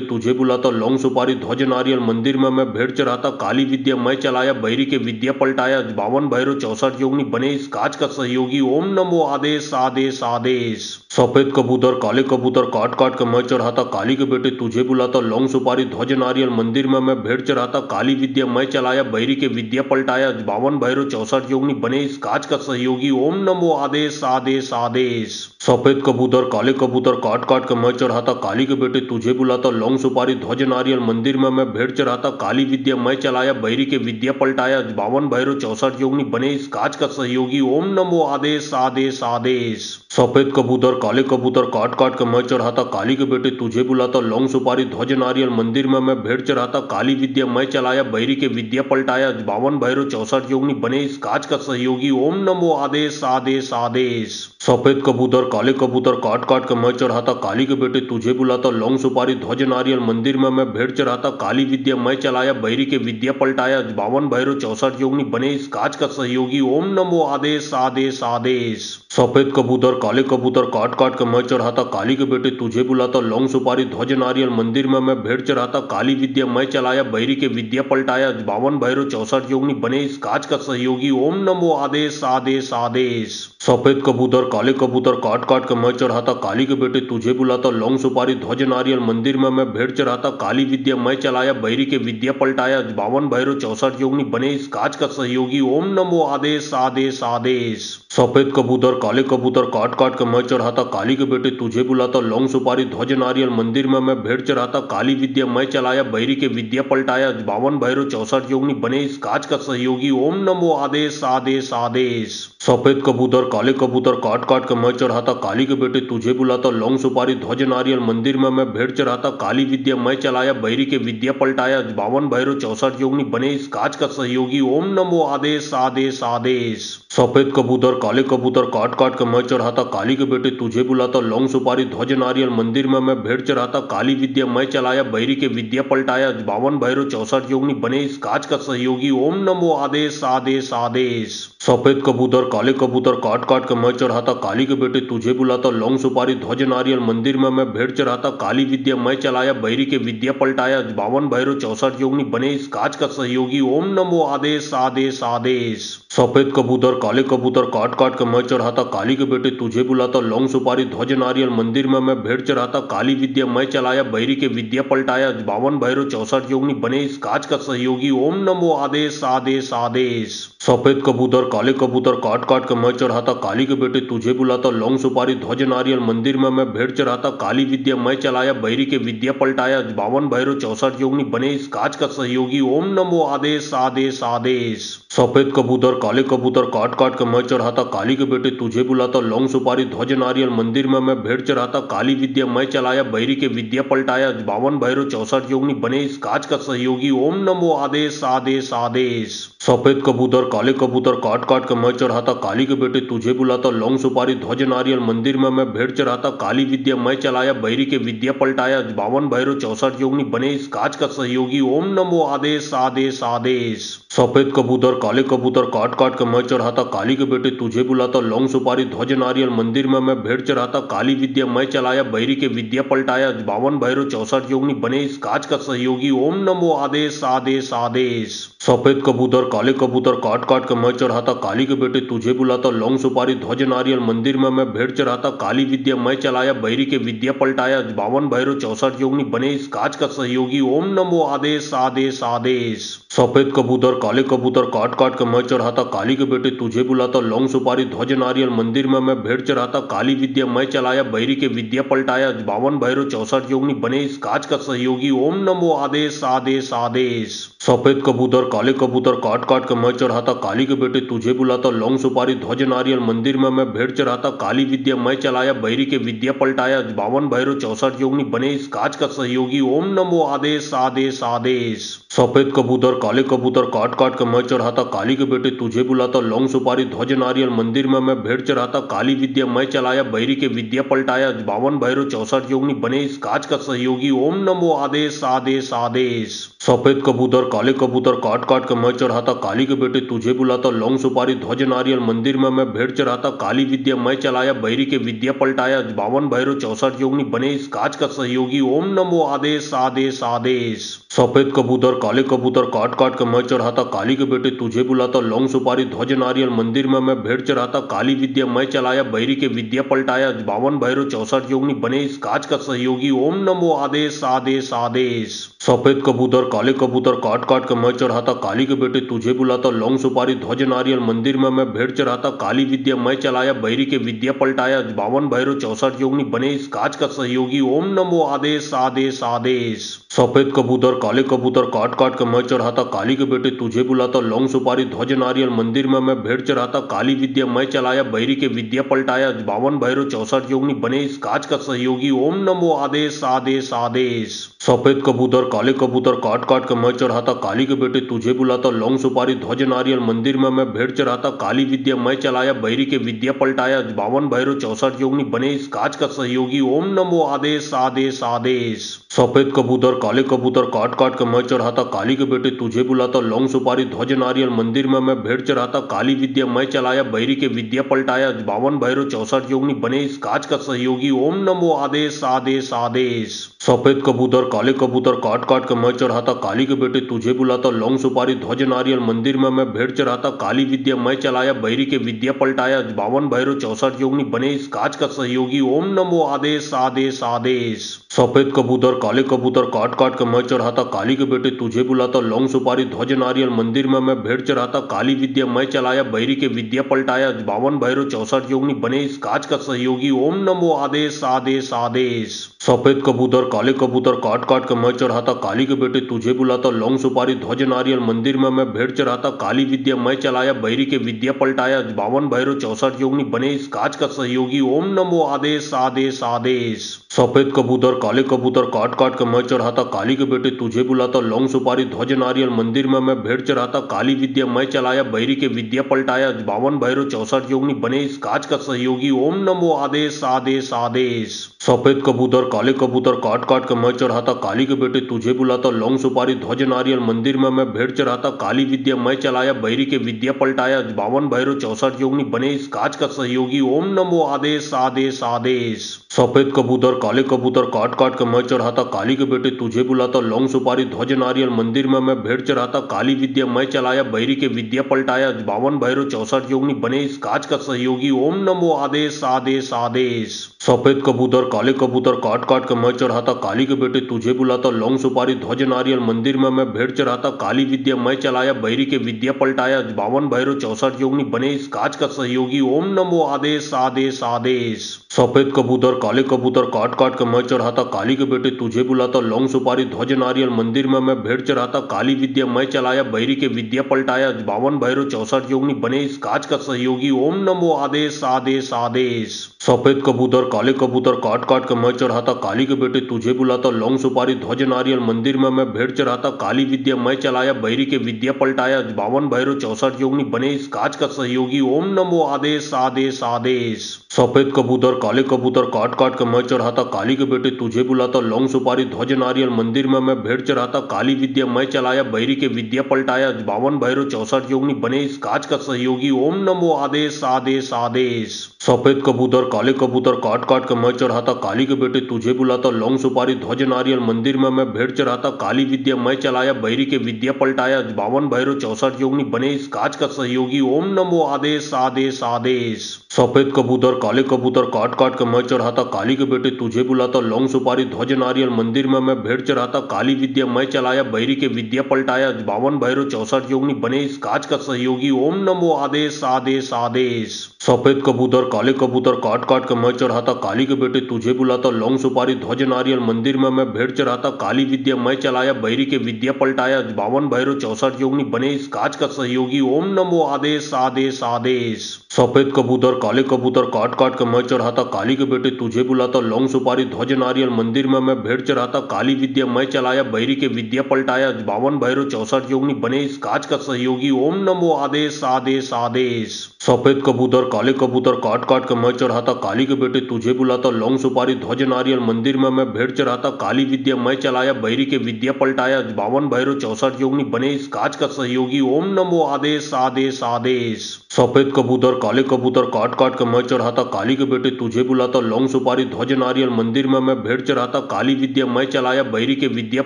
तुझे बुलाता, लौंग सुपारी ध्वज नारियल, मंदिर में मैं भेंट चढ़ाता, काली विद्या मैं चलाया, बहिरी के विद्या पलटाया, 52 भैरव 64 योगिनी बने इस काज का सहयोगी, ओम नमो आदेश आदेश आदेश। सफेद कबूतर काले कबूतर काट काट के मैं चढ़ाता, काली के बेटे तुझे बुलाता, लौंग सुपारी ध्वज नारियल, मंदिर में मैं भेंट चढ़ाता, काली विद्या मैं चलाया, बहिरी के विद्या पलटाया, 52 भैरव 64 योगिनी बने इस काज का सहयोगी, ओम नमो आदेश आदेश आदेश। सफेद कबूतर काले कबूतर काट काट के मैं चढ़ाता, काली के बेटे तुझे बुलाता, लौंग सुपारी ध्वज नारियल, मंदिर में मैं भेंट चढ़ाता, काली विद्या मैं चलाया, बहिरी के विद्या पलटाया, 52 भैरव 64 योगिनी बने इस काज का सहयोगी, ओम नमो आदेश आदेश आदेश। सफेद कबूतर काले कबूतर काट काट के मैं चढ़ाता, काली के बेटे तुझे बुलाता, लौंग सुपारी ध्वज नारियल, मंदिर में मैं भेंट चढ़ाता, काली विद्या मैं चलाया, बहिरी के विद्या पलटाया, 52 भैरव 64 योगिनी बने इस काज का सहयोगी, ओम नमो आदेश आदेश आदेश। सफेद कबूतर काले कबूतर काट काट के मैं चढ़ाता, काली के बेटे तुझे बुलाता, लौंग सुपारी ध्वज नारियल, मंदिर में मैं भेंट चढ़ाता, काली विद्या मैं चलाया, बहिरी के विद्या पलटाया, 52 भैरव 64 योगिनी बने इस काज का सहयोगी, ओम नमो आदेश आदेश आदेश। सफेद कबूतर काले कबूतर काट काट के मैं चढ़ाता, काली के बेटे तुझे बुलाता, लौंग सुपारी ध्वज नारियल, मंदिर में मैं भेंट चढ़ाता, काली विद्या मैं चलाया, बहिरी के विद्या पलटाया, 52 भैरव 64 योगिनी बने इस काज का सहयोगी, ओम नमो आदेश आदेश आदेश। सफेद कबूतर काले कबूतर काट काट के मैं चढ़ाता, चढ़ाता काली के बेटे तुझे बुलाता लौंग सुपारी ध्वज नारियल मंदिर में मैं भेंट चढ़ाता काली विद्या मैं चलाया बहिरी के विद्या पलटाया 52 भैरव 64 योगिनी बने इस काज का सहयोगी ओम नमो आदेश आदेश आदेश। सफेद कबूतर काले कबूतर काट काट के मैं चढ़ाता काली के बेटे तुझे बुलाता लौंग सुपारी ध्वज नारियल मंदिर में मैं भेंट चढ़ाता काली विद्या मैं चलाया बहिरी के विद्या पलटाया 52 भैरव 64 योगिनी बने इस काज का सहयोगी ओम नमो आदेश आदेश आदेश। सफेद कबूतर काले कबूतर काट काट के मैं चढ़ाता काली के बेटे तुझे बुलाता लौंग सुपारी ध्वज नारियल मंदिर में मैं भेंट चढ़ाता काली विद्या मैं चलाया बहिरी के विद्या पलटाया 52 भैरव 64 योगिनी बने इस काज का सहयोगी ओम नमो आदेश आदेश आदेश। सफेद कबूतर काले कबूतर काट काट के मैं चढ़ाता काली के बेटे तुझे बुलाता लौंग सुपारी ध्वज नारियल मंदिर में मैं भेंट चढ़ाता काली विद्या मैं चलाया बहिरी के विद्या पलटाया 52 भैरव 64 योगिनी बने इस काज का सहयोगी ओम नमो आदेश आदेश आदेश। सफेद कबूतर काले कबूतर काट काट के मैं चढ़ाता काली के बेटे तुझे बुलाता लौंग सुपारी ध्वज नारियल मंदिर में मैं भेंट चढ़ाता काली विद्या मैं चलाया बहिरी के विद्या पलटाया 52 भैरव 64 योगिनी बने इस काज का सहयोगी ओम नमो आदेश आदेश आदेश। सफेद कबूतर काले कबूतर काट काट के मैं चढ़ाता काली के बेटे तुझे बुलाता लौंग सुपारी ध्वज नारियल मंदिर में मैं भेंट चढ़ाता काली विद्या मैं चलाया बहिरी के विद्या पलटाया 52 भैरव 64 योगिनी बने इस काज का सहयोगी ओम नमो आदेश आदेश आदेश। सफेद कबूतर काले कबूतर काट काट के मैं चढ़ाता काली के बेटे तुझे बुलाता लौंग सुपारी ध्वज नारियल मंदिर में मैं भेंट चढ़ाता काली विद्या मैं चलाया बहिरी के विद्या पलटाया 52 भैरव 64 योगिनी बने इस काज का सहयोगी ओम नमो आदेश आदेश आदेश। सफेद कबूतर काले कबूतर काट काट के मैं चढ़ाता काली के बेटे तुझे बुलाता लौंग सुपारी ध्वज नारियल मंदिर में मैं भेंट चढ़ाता काली विद्या मैं चलाया बहिरी के विद्या पलटाया 52 भैरव 64 योगिनी बने इस काज का सहयोगी ओम नमो आदेश आदेश आदेश। सफेद कबूतर काले कबूतर काट काट के मैं चढ़ाता काली के बेटे तुझे बुलाता लौंग सुपारी ध्वज नारियल मंदिर में मैं भेंट चढ़ाता काली विद्या मैं चलाया बहिरी के विद्या पलटाया 52 भैरव 64 योगिनी बने इस काज का सहयोगी ओम नमो आदेश आदेश आदेश। सफेद कबूतर काले कबूतर काट काट के मैं चढ़ाता काली के बेटे तुझे बुलाता लौंग सुपारी ध्वज नारियल मंदिर में मैं भेंट चढ़ाता काली विद्या मैं चलाया बहिरी के विद्या पलटाया 52 भैरव 64 योगिनी बने इस काज का सहयोगी ओम नमो आदेश आदेश आदेश। सफेद कबूतर काले कबूतर काट काट के मैं चढ़ाता काली के बेटे तुझे बुलाता लौंग सुपारी ध्वज नारियल मंदिर में मैं भेंट चढ़ाता काली विद्या मैं चलाया बहिरी के विद्या पलटाया 52 भैरव 64 योगिनी बने इस काज का सहयोगी ओम नमो आदेश आदेश आदेश। सफेद कबूतर काले कबूतर काट काट के मैं चढ़ाता काली के बेटे तुझे बुलाता लौंग सुपारी ध्वज नारियल मंदिर में मैं भेंट चढ़ाता काली विद्या मैं चलाया बहिरी के विद्या पलटाया 52 भैरव 64 योगिनी बने इस काज का सहयोगी ओम नमो आदेश आदेश आदेश। सफेद कबूतर काले कबूतर काट काट के मैं चढ़ाता काली के बेटे तुझे बुलाता लौंग सुपारी ध्वज नारियल मंदिर में मैं भेंट चढ़ाता काली विद्या मैं चलाया बहिरी के विद्या पलटाया 52 भैरव 64 योगिनी बने इस काज का सहयोगी ओम नमो आदेश आदेश आदेश। सफेद कबूतर काले कबूतर काट काट के मैं चढ़ाता काली के बेटे तुझे बुलाता लौंग सुपारी ध्वज नारियल मंदिर में मैं भेंट चढ़ाता काली विद्या मैं चलाया बहिरी के विद्या पलटाया 52 भैरव 64 योगिनी बने इस काज का सहयोगी ओम नमो आदेश आदेश आदेश। सफेद कबूतर काले कबूतर काट काट के मैं चढ़ाता काली के बेटे तुझे बुलाता लौंग सुपारी ध्वज नारियल मंदिर में मैं भेंट चढ़ाता काली विद्या मैं चलाया बहिरी के विद्या पलटाया 52 भैरव 64 योगिनी बने इस काज का सहयोगी ओम नमो आदेश आदेश आदेश। सफेद कबूतर काले कबूतर काट काट के मैं चढ़ाता काली के बेटे तुझे बुलाता लौंग सुपारी ध्वज नारियल मंदिर में मैं भेंट चढ़ाता काली विद्या मैं चलाया बहिरी के विद्या पलटाया 52 भैरव 64 योगिनी बने इस काज का सहयोगी ओम नमो आदेश आदेश आदेश। सफेद कबूतर काले कबूतर काट काट के मैं चढ़ाता काली के बेटे तुझे बुलाता लौंग सुपारी ध्वज नारियल मंदिर में मैं भेंट चढ़ाता काली विद्या मैं चलाया बहिरी के विद्या पलटाया 52 भैरव 64 योगिनी बने इस काज का सहयोगी ओम नमो आदेश आदेश आदेश। सफेद कबूतर काले कबूतर काट काट के मैं चढ़ाता काली के बेटे तुझे बुलाता लौंग सुपारी ध्वज नारियल मंदिर में मैं भेंट चढ़ाता काली विद्या मैं चलाया बहिरी के विद्या पलटाया 52 भैरव 64 योगिनी बने इस काज का सहयोगी ओम नमो आदेश आदेश आदेश। सफेद कबूतर काले कबूतर काट काट के मैं चढ़ाता काली के बेटे तुझे बुलाता लौंग सुपारी ध्वज नारियल मंदिर में मैं भेंट चढ़ाता काली विद्या मैं चलाया बहिरी के विद्या पलटाया 52 भैरव 64 योगिनी बने इस काज का सहयोगी ओम नमो आदेश आदेश आदेश। सफेद कबूतर काले कबूतर काट काट के मैं चढ़ाता काली के बेटे तुझे बुलाता लौंग सुपारी ध्वज नारियल मंदिर में मैं भेंट चढ़ाता काली विद्या मैं चलाया बहिरी के विद्या पलटाया 52 भैरव 64 योगिनी बने इस काज का सहयोगी ओम नमो आदेश आदेश आदेश। सफेद कबूतर काले कबूतर काट काट के मैं चढ़ाता काली के बेटे तुझे बुलाता लौंग सुपारी ध्वज नारियल मंदिर में मैं भेंट चढ़ाता काली विद्या मैं चलाया बहिरी के विद्या पलटाया 52 भैरव 64 योगिनी बने इस काज का सहयोगी ओम नमो आदेश आदेश आदेश। सफेद कबूतर काले कबूतर काट काट के मैं चढ़ाता काली के बेटे तुझे बुलाता लौंग सुपारी ध्वज नारियल मंदिर में मैं भेंट चढ़ाता काली विद्या मैं चलाया बैरी के विद्या पलटाया 52 भैरव 64 योगिनी बने इस काज का सहयोगी ओम नमो आदेश आदेश आदेश। सफेद कबूतर काले कबूतर काट काट के मैं चढ़ाता काली के बेटे तुझे बुलाता लौंग सुपारी ध्वज नारियल मंदिर में मैं भेंट चढ़ाता काली विद्या मैं चलाया बैरी के विद्या पलटाया 52 भैरव 64 योगिनी बने इस काज का सहयोगी ओम नमो आदेश आदेश आदेश। सफेद कबूतर काले कबूतर काट काट के मैं चढ़ाता काली के बेटे तुझे बुलाता लौंग सुपारी ध्वज नारियल मंदिर में मैं भेंट चढ़ाता काली विद्या मैं चलाया बैरी के विद्या पलटाया 52 भैरव 64 योगिनी बने इस काज का सहयोगी ओम नमो आदेश आदेश आदेश। सफेद कबूतर काले कबूतर काट काट के मैं चढ़ाता काली के बेटे तुझे बुलाता लौंग सुपारी ध्वज नारियल मंदिर में मैं भेंट चढ़ाता काली विद्या मैं चलाया बैरी के विद्या पलटाया 52 भैरव 64 योगिनी बने इस काज का सहयोगी ओम नमो आदेश आदेश आदेश। सफेद कबूतर काले कबूतर काट काट के मैं चढ़ाता काली के बेटे तुझे बुलाता लौंग सुपारी ध्वज नारियल मंदिर में मैं भेंट चढ़ाता काली विद्या मैं चलाया बैरी के विद्या पलटाया 52 भैरव 64 योगिनी बने इस काज का सहयोगी ओम नमो आदेश आदेश आदेश। सफेद कबूतर काले कबूतर काट काट के मैं चढ़ाता काली के बेटे तुझे बुलाता लौंग सुपारी ध्वज नारियल मंदिर में मैं भेंट चढ़ाता काली विद्या मैं चलाया बैरी के विद्या पलटाया 52 भैरव 64 योगिनी बने इस काज का सहयोगी ओम नमो आदेश आदेश आदेश। सफेद कबूतर काले कबूतर काट काट के मैं चढ़ाता काली के बेटे तुझे बुलाता लौंग सुपारी ध्वज नारियल मंदिर में मैं भेंट चढ़ाता काली विद्या मैं चलाया बैरी के विद्या पलटाया 52 भैरव 64 योगिनी बने इस काज का सहयोगी ओम नमो आदेश आदेश आदेश। सफेद कबूतर काले कबूतर काट काट के मैं चढ़ाता काली के बेटे तुझे बुलाता लौंग सुपारी ध्वज नारियल मंदिर में मैं भेंट चढ़ाता काली विद्या मैं चलाया बैरी के विद्या पलटाया 52 भैरव 64 योगिनी बने इस काज का सहयोगी ओम नमो आदेश आदेश आदेश। सफेद कबूतर काले कबूतर काट काट के मैं चढ़ाता काली के बेटे तुझे बुलाता लौंग सुपारी ध्वज नारियल मंदिर में मैं भेंट चढ़ाता काली विद्या मैं चलाया बैरी के विद्या पलटाया 52 भैरव 64 योगिनी बने इस काज का सहयोगी ओम नमो आदेश आदेश आदेश। सफेद कबूतर काले कबूतर काट काट के मैं चढ़ाता काली के बेटे तुझे बुलाता लौंग सुपारी ध्वज नारियल मंदिर में मैं भेंट चढ़ाता काली विद्या मैं चलाया बैरी के विद्या पलटाया 52 भैरव 64 योगिनी बने इस काज का सहयोगी ओम नमो आदेश आदेश आदेश। सफेद कबूतर काले कबूतर काट काट के मैं चढ़ाता काली के बेटे तुझे बुलाता लौंग सुपारी ध्वज नारियल मंदिर में मैं भेंट चढ़ाता काली विद्या मैं चलाया बैरी के विद्या पलटाया 52 भैरव 64 योगिनी बने इस काज का सहयोगी ओम नमो आदेश आदेश आदेश। सफेद कबूतर काले कबूतर काट काट के मैं चढ़ाता काली के बेटे तुझे बुलाता लौंग सुपारी ध्वज नारियल मंदिर में मैं भेंट चढ़ाता काली विद्या मैं चलाया बैरी के विद्या पलटाया 52 भैरव 64 योगिनी बने इस काज का सहयोगी ओम नमो आदेश आदेश आदेश। सफेद कबूतर काले कबूतर काट काट के मैं चढ़ाता काली के बेटे तुझे बुलाता लौंग सुपारी ध्वज नारियल मंदिर में मैं भेंट चढ़ाता काली विद्या मैं चलाया बैरी के विद्या पलटाया 52 भैरव 64 योगिनी बने इस काज का सहयोगी ओम नमो आदेश आदेश आदेश। सफेद कबूतर काले कबूतर काट काट के मैं चढ़ाता काली के बेटे तुझे बुलाता लौंग सुपारी ध्वज नारियल मंदिर में मैं भेंट चढ़ाता काली विद्या मैं चलाया बैरी के विद्या पलटाया 52 भैरव 64 योगिनी बने इस काज का सहयोगी ओम नमो आदेश आदेश आदेश। सफेद कबूतर काले कबूतर काट काट के मैं चढ़ाता काली के बेटे तुझे बुलाता लौंग सुपारी ध्वज नारियल मंदिर में मैं भेंट चढ़ाता काली विद्या मैं चलाया बैरी के विद्या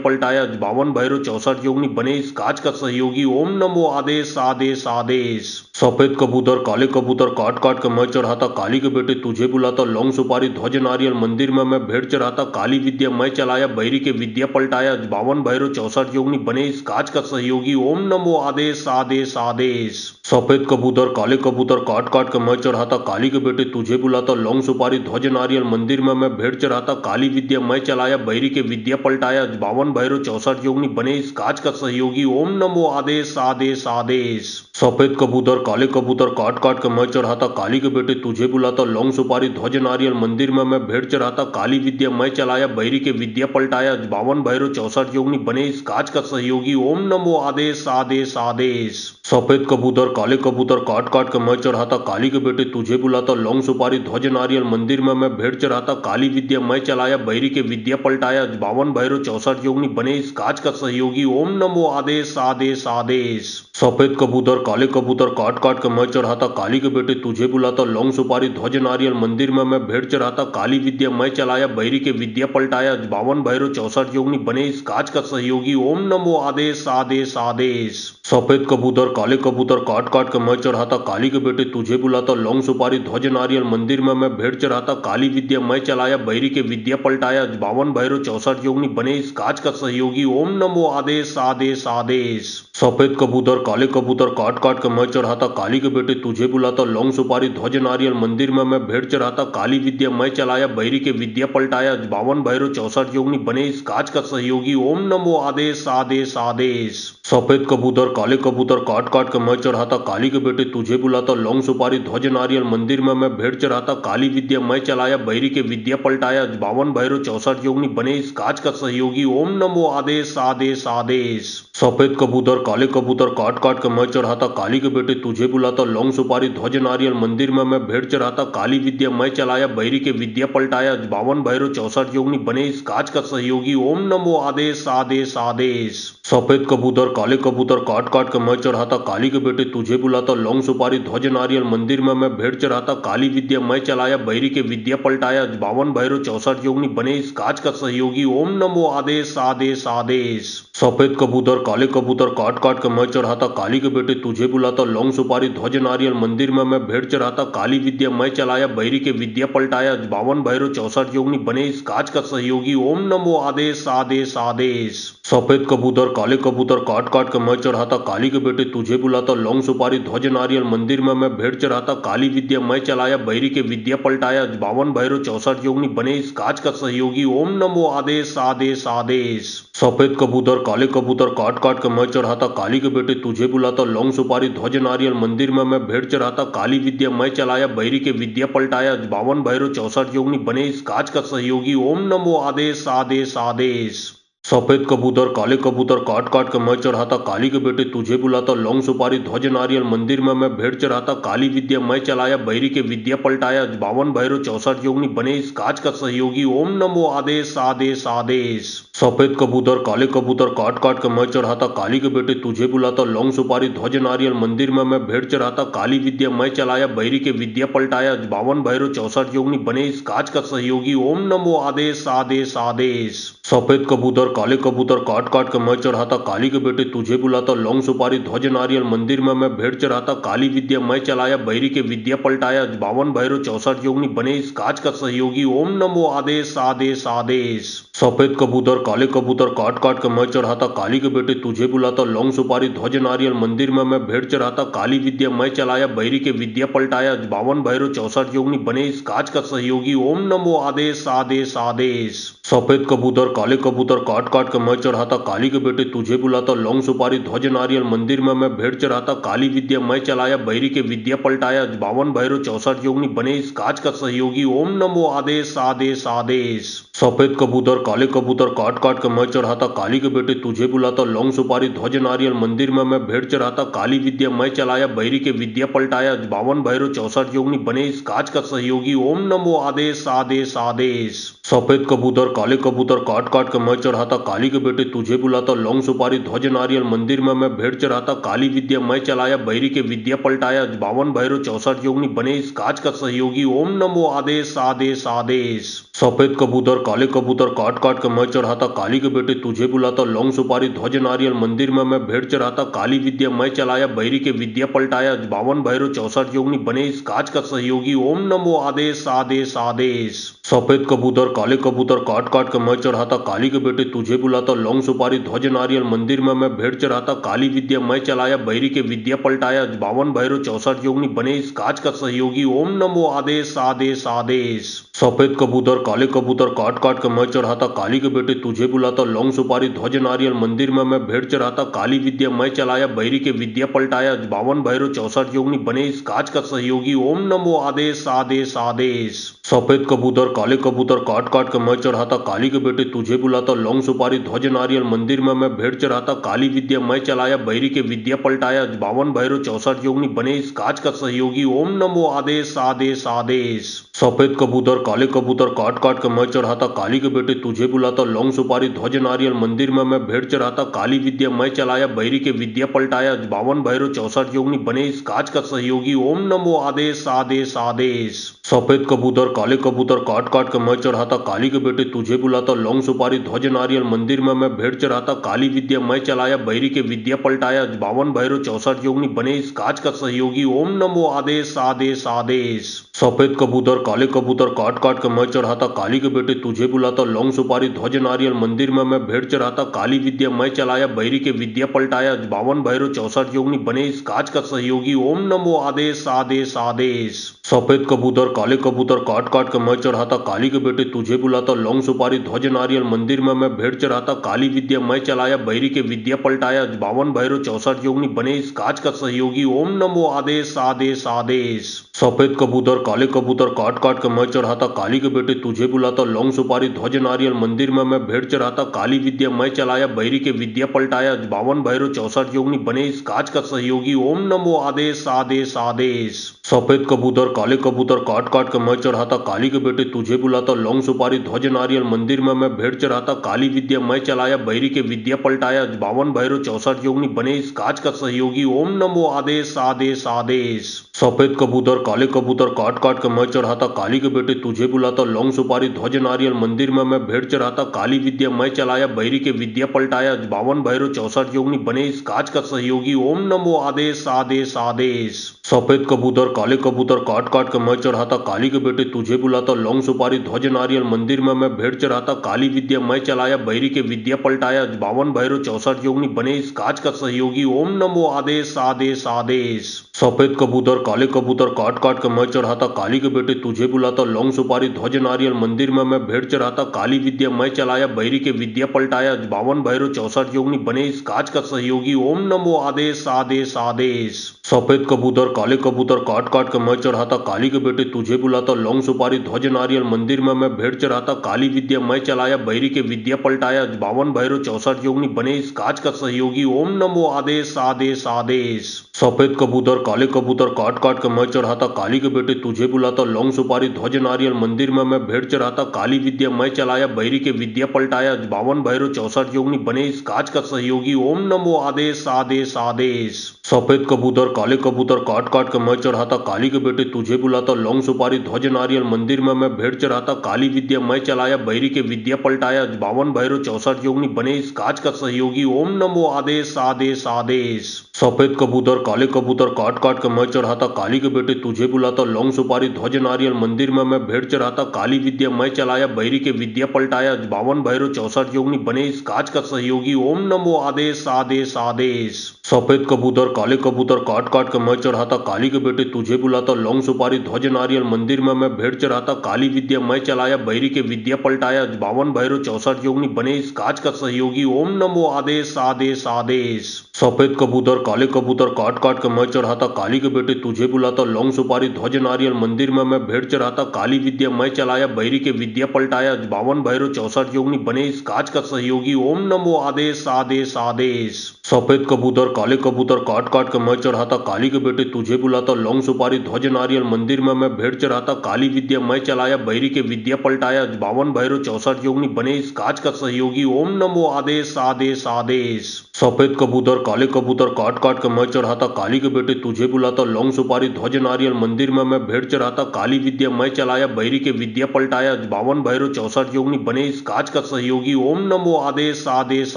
पलटाया 52 भैरव 64 योगिनी बने इस काज का सहयोगी ओम नमो आदेश आदेश आदेश। सफेद कबूतर काले कबूतर काट काट के मैं चढ़ाता काली के बेटे तुझे बुलाता लौंग सुपारी ध्वज नारियल मंदिर में मैं भेंट चढ़ाता काली विद्या मैं चलाया बैरी के विद्या पलटाया 52 भैरव 64 योगिनी बने इस काज का सहयोगी ओम नमो आदेश आदेश आदेश। सफेद कबूतर काले कबूतर काट काट के मैं चढ़ाता काली के बेटे तुझे बुलाता लौंग सुपारी ध्वज नारियल मंदिर में मैं भेंट चढ़ाता काली विद्या मैं चलाया बैरी के विद्या पलटाया 52 भैरव 64 योगिनी बने इस काज का सहयोगी ओम नमो आदेश आदेश आदेश। सफेद कबूतर काले कबूतर काट काट के मैं चढ़ाता काली के बेटे तुझे बुलाता लौंग सुपारी ध्वज नारियल मंदिर में मैं भेंट चढ़ाता काली विद्या मैं चलाया बैरी के विद्या पलटाया 52 भैरव 64 योगिनी बने इस काज का सहयोगी ओम नमो आदेश आदेश आदेश। सफेद कबूतर काले कबूतर काट काट के मैं चढ़ाता काली के बेटे तुझे बुलाता लौंग सुपारी ध्वज नारियल मंदिर में मैं भेंट चढ़ाता काली विद्या मैं चलाया बैरी के विद्या पलटाया 52 भैरव 64 योगिनी बने इस काज का सहयोगी ओम नमो आदेश आदेश आदेश। सफेद कबूतर काले कबूतर काट काट के मैं चढ़ाता काली के बेटे तुझे बुलाता लौंग सुपारी ध्वज नारियल मंदिर में मैं भेंट चढ़ाता काली विद्या मैं चलाया बैरी के विद्या पलटाया 52 भैरव 64 योगिनी बने इस काज का सहयोगी ओम नमो आदेश आदेश आदेश। सफेद कबूतर काले कबूतर काट काट के मैं चढ़ाता काली के बेटे तुझे बुलाता लौंग सुपारी ध्वज नारियल मंदिर में मैं भेड़ चढ़ाता काली विद्या मैं चलाया बैरी के विद्या पलटाया 52 भैरव 64 योगिनी बने इस काज का सहयोगी ओम नमो आदेश आदेश आदेश। सफेद कबूतर काले कबूतर काट काट के मैं चढ़ाता काली के बेटे तुझे बुलाता लौंग सुपारी ध्वज नारियल मंदिर में मैं भेड़ चढ़ाता काली विद्या मैं चलाया बैरी के विद्या पलटाया 52 भैरव 64 योगिनी बने इस काज का सहयोगी ओम नमो आदेश आदेश आदेश। सफेद कबूतर काले कबूतर काट काट के मैं चढ़ाता काली के बेटे तुझे बुलाता लौंग सुपारी ध्वज नारियल मंदिर में मैं भेड़ चढ़ाता काली विद्या मैं चलाया बैरी के विद्या पलटाया 52 भैरव 64 योगिनी बने इस काज का सहयोगी ओम नमो आदेश आदेश आदेश। सफेद कबूतर काले कबूतर काट काट के मैं चढ़ाता काली के बेटे तुझे बुलाता लौंग सुपारी ध्वज नारियल मंदिर में मैं भेड़ चढ़ाता काली विद्या मैं चलाया बैरी के विद्या पलटाया 52 भैरव 64 योगिनी बने इस काज का सहयोगी ओम नमो आदेश आदेश आदेश। सफेद कबूतर काले कबूतर काट काट के मैं चढ़ाता काली के बेटे तुझे बुलाता लौंग सुपारी ध्वज नारियल मंदिर में मैं भेड़ चढ़ाता काली विद्या मैं चलाया बैरी के विद्या पलटाया 52 भैरव 64 योगिनी बने इस काज का सहयोगी ओम नमो आदेश आदेश आदेश। सफेद कबूतर काले कबूतर काट काट के मैं चढ़ाता काली के बेटे तुझे बुलाता लौंग सुपारी ध्वज नारियल मंदिर में मैं भेड़ चढ़ाता काली विद्या मैं चलाया बैरी के विद्या पलटाया 52 भैरव 64 योगिनी बने इस काज का सहयोगी ओम नमो आदेश आदेश आदेश। सफेद कबूतर काले कबूतर काट काट के मैं चढ़ाता काली के बेटे तुझे बुलाता लौंग सुपारी ध्वज नारियल मंदिर में मैं भेड़ चढ़ाता काली विद्या मैं चलाया बैरी के विद्या पलटाया 52 भैरव 64 योगिनी बने इस काज का सहयोगी ओम नमो आदेश आदेश आदेश। सफेद कबूतर काले कबूतर काट काट के मैं चढ़ाता काली के बेटे तुझे बुलाता लौंग सुपारी ध्वज नारियल मंदिर में मैं भेड़ चढ़ाता काली विद्या मैं चलाया बैरी के विद्या पलटाया 52 भैरव 64 योगिनी बने इस काज का सहयोगी ओम नमो आदेश आदेश आदेश। सफेद कबूतर काले कबूतर काट काट के मैं चढ़ाता काली के बेटे तुझे बुलाता लौंग सुपारी ध्वज नारियल मंदिर में मैं भेड़ चढ़ाता काली विद्या मैं चलाया बैरी के विद्या पलटाया 52 भैरव 64 योगिनी बने इस काज का सहयोगी ओम नमो आदेश आदेश आदेश। सफेद कबूतर काले कबूतर काट काट के मैं चढ़ाता काली के बेटे तुझे बुलाता लौंग सुपारी ध्वज नारियल मंदिर में मैं भेड़ चढ़ाता काली विद्या मैं चलाया बैरी के विद्या पलटाया 52 भैरव 64 योगिनी बने इस काज का सहयोगी ओम नमो आदेश आदेश आदेश। सफेद कबूतर काले कबूतर काट काट के मैं चढ़ाता काली के बेटे तुझे बुलाता लौंग सुपारी ध्वज नारियल मंदिर में मैं भेड़ चढ़ाता काली विद्या मैं चलाया बैरी के विद्या पलटाया 52 भैरव 64 योगिनी बने इस काज का सहयोगी ओम नमो आदेश आदेश आदेश। सफेद कबूतर काले कबूतर काट काट के मैं चढ़ाता काली के बेटे तुझे बुलाता लौंग सुपारी ध्वज नारियल मंदिर में मैं भेड़ चढ़ाता काली विद्या मैं चलाया बैरी के विद्या पलटाया 52 भैरव 64 योगिनी बने इस काज का सहयोगी ओम नमो आदेश आदेश आदेश। सफेद कबूतर काले कबूतर काट काट के मैं चढ़ाता काली के बेटे तुझे बुलाता लौंग सुपारी ध्वज नारियल मंदिर में मैं भेड़ चढ़ाता काली विद्या मैं चलाया बैरी के विद्या पलटाया 52 भैरव 64 योगिनी बने इस काज का सहयोगी ओम नमो आदेश आदेश आदेश। सफेद कबूतर काले कबूतर काट काट के मैं चढ़ाता काली के बेटे तुझे बुलाता लौंग सुपारी ध्वज नारियल मंदिर में मैं भेड़ चढ़ाता काली विद्या मैं चलाया बैरी के विद्या पलटाया 52 भैरव 64 योगिनी बने इस काज का सहयोगी ओम नमो आदेश आदेश आदेश। सफेद कबूतर काले कबूतर काट काट के मैं चढ़ाता काली के बेटे तुझे बुलाता लौंग सुपारी ध्वज नारियल मंदिर में मैं भेड़ चढ़ाता काली विद्या मैं चलाया बैरी के विद्या पलटाया 52 भैरव 64 योगिनी बने इस काज का सहयोगी ओम नमो आदेश आदेश आदेश। सफेद कबूतर काले कबूतर काट काट के मैं चढ़ाता काली के बेटे तुझे बुलाता लौंग सुपारी ध्वज नारियल मंदिर में मैं भेड़ चढ़ाता काली विद्या मैं चलाया बैरी के विद्या पलटाया 52 भैरव 64 योगिनी बने इस काज का सहयोगी ओम नमो आदेश आदेश आदेश। सफेद कबूतर काले कबूतर काट काट के मैं चढ़ाता काली के बेटे तुझे बुलाता लौंग सुपारी ध्वज नारियल मंदिर में मैं भेड़ चढ़ाता काली विद्या मैं चलाया बैरी के विद्या पलटाया 52 भैरव 64 योगिनी बने इस काज का सहयोगी ओम नमो आदेश आदेश आदेश। सफेद कबूतर काले कबूतर काट काट के मैं चढ़ाता काली के बेटे तुझे बुलाता लौंग सुपारी ध्वज नारियल मंदिर में मैं भेड़ चढ़ाता काली विद्या मैं चलाया बैरी के विद्या पलटाया 52 भैरव 64 योगिनी बने इस काज का सहयोगी ओम नमो आदेश आदेश आदेश। सफेद कबूतर काले कबूतर काट काट के मैं चढ़ाता काली के बेटे तुझे बुलाता लौंग सुपारी ध्वज नारियल मंदिर में मैं भेड़ चढ़ाता काली विद्या मैं चलाया बैरी के विद्या पलटाया 52 भैरव 64 योगिनी बने इस काज का सहयोगी ओम नमो आदेश आदेश आदेश। सफेद कबूतर काले कबूतर काट काट के मैं चढ़ाता काली के बेटे तुझे बुलाता लौंग सुपारी ध्वज नारियल मंदिर में मैं भेड़ चढ़ाता काली विद्या मैं चलाया बैरी के विद्या पलटाया 52 भैरव 64 योगिनी बने इस काज का सहयोगी ओम नमो आदेश आदेश आदेश। सफेद कबूतर काले कबूतर काट काट के मैं चढ़ाता काली के बेटे तुझे बुलाता लौंग सुपारी ध्वज नारियल मंदिर में मैं भेंट चढ़ाता काली विद्या मैं चलाया बहिरी के विद्या पलटाया 52 भैरव 64 योगिनी बने इस काज का सहयोगी ओम नमो आदेश आदेश आदेश। सफेद कबूतर काले कबूतर काट काट के मैं चढ़ाता काली के बेटे तुझे बुलाता लौंग सुपारी ध्वज नारियल मंदिर में मैं भेंट चढ़ाता काली विद्या मैं चलाया बहिरी के विद्या पलटाया 52 भैरव 64 योगिनी बने इस काज का सहयोगी ओम नमो आदेश आदेश आदेश। सफेद कबूतर काले कबूतर काट काट के मैं चढ़ाता काली के बेटे तुझे बुलाता लौंग सुपारी ध्वज नारियल मंदिर में मैं भेंट चढ़ाता काली विद्या मैं चलाया बहिरी के विद्या पलटाया 52 भैरव 64 योगिनी बने इस काज का सहयोगी ओम नमो आदेश आदेश आदेश। सफेद कबूतर काले कबूतर काट काट के मैं चढ़ाता काली के बेटे तुझे बुलाता लौंग सुपारी ध्वज नारियल मंदिर में मैं भेंट चढ़ाता काली विद्या मैं चलाया बहिरी के विद्या पलटाया 52 भैरव 64 योगिनी बने इस काज का सहयोगी ओम नमो आदेश आदेश आदेश। सफेद कबूतर काले कबूतर काट काट के मैं चढ़ाता काली के बेटे तुझे बुलाता लौंग सुपारी ध्वज नारियल मंदिर में मैं भेंट चढ़ाता काली विद्या मैं चलाया बहिरी के विद्या पलटाया 52 भैरव 64 योगिनी बने इस काज का सहयोगी ओम नमो आदेश आदेश आदेश। सफेद कबूतर काले कबूतर काट काट के मैं चढ़ाता काली के बेटे तुझे बुलाता लौंग सुपारी ध्वज नारियल मंदिर में मैं भेंट चढ़ाता काली विद्या मैं चलाया बहिरी के विद्या पलटाया 52 भैरव 64 योगिनी बने इस काज का सहयोगी ओम नमो आदेश आदेश आदेश। सफेद कबूतर काले कबूतर काट काट के मैं चढ़ाता काली के बेटे तुझे बुलाता लौंग सुपारी ध्वज नारियल मंदिर में मैं भेंट चढ़ाता काली विद्या मैं चलाया बहिरी के विद्या पलटाया 52 भैरव 64 योगिनी बने इस काज का सहयोगी ओम नमो आदेश आदेश आदेश। सफेद कबूतर काले कबूतर काट काट के मैं चढ़ाता काली के बेटे तुझे बुलाता लौंग सुपारी ध्वज नारियल मंदिर में मैं भेंट चढ़ाता काली विद्या मैं चलाया बहिरी के विद्या पलटाया 52 भैरव 64 योगिनी बने इस काज का सहयोगी ओम नमो आदेश आदेश आदेश। सफेद कबूतर काले कबूतर काट काट के मैं चढ़ाता काली के बेटे तुझे बुलाता लौंग सुपारी ध्वज नारियल मंदिर में मैं भेंट चढ़ाता काली विद्या मैं चलाया बहिरी के विद्या पलटाया 52 भैरव 64 योगिनी बने इस काज का सहयोगी ओम नमो आदेश आदेश आदेश। सफेद कबूतर काले कबूतर काट काट के मैं चढ़ाता काली के बेटे तुझे बुलाता लौंग सुपारी ध्वज नारियल मंदिर में मैं भेंट चढ़ाता काली विद्या मैं चलाया बहिरी के विद्या पलटाया 52 भैरव 64 योगिनी बने इस काज का सहयोगी ओम नमो आदेश आदेश आदेश। सफेद कबूतर काले कबूतर काट काट के मैं चढ़ाता काली के बेटे तुझे बुलाता लौंग सुपारी ध्वज नारियल मंदिर में मैं भेंट चढ़ाता काली विद्या मैं चलाया बहिरी के विद्या पलटाया 52 भैरव 64 योगिनी बने इस काज का सहयोगी ओम नमो आदेश आदेश आदेश। सफेद कबूतर काले कबूतर काट काट के मैं चढ़ाता काली के बेटे तुझे बुलाता लौंग सुपारी ध्वज नारियल मंदिर में मैं भेंट चढ़ाता काली विद्या मैं चलाया बहिरी के विद्या पलटाया 52 भैरव 64 योगिनी बने इस काज का सहयोगी ओम नमो आदेश आदेश आदेश। सफेद कबूतर काले कबूतर काट काट के मैं चढ़ाता काली के बेटे तुझे बुलाता लौंग सुपारी ध्वज नारियल मंदिर में मैं भेंट चढ़ाता काली विद्या मैं चलाया बहिरी के विद्या पलटाया 52 भैरव 64 योगिनी बने इस काज का सहयोगी ओम नमो आदेश आदेश आदेश। सफेद कबूतर काले कबूतर काट काट के मैं चढ़ाता काली के बेटे तुझे बुलाता लौंग सुपारी ध्वज नारियल मंदिर में मैं भेंट चढ़ाता काली विद्या मैं चलाया बहिरी के विद्या पलटाया 52 भैरव 64 योगिनी बने इस काज का सहयोगी ओम नमो आदेश आदेश आदेश। सफेद कबूतर काले कबूतर काट काट के मैं चढ़ाता काली के बेटे तुझे बुलाता लौंग सुपारी ध्वज नारियल मंदिर में मैं भेंट चढ़ाता काली विद्या मैं चलाया बहिरी के विद्या पलटाया 52 भैरव 64 योगिनी बने इस काज का सहयोगी ओम नमो आदेश आदेश आदेश। सफेद कबूतर काले कबूतर काट काट के मैं चढ़ाता काली के बेटे तुझे बुलाता लौंग सुपारी ध्वज नारियल मंदिर में मैं भेंट चढ़ाता काली विद्या मैं चलाया बहिरी के विद्या पलटाया 52 भैरव 64 योगिनी बने इस काज का सहयोगी ओम नमो आदेश आदेश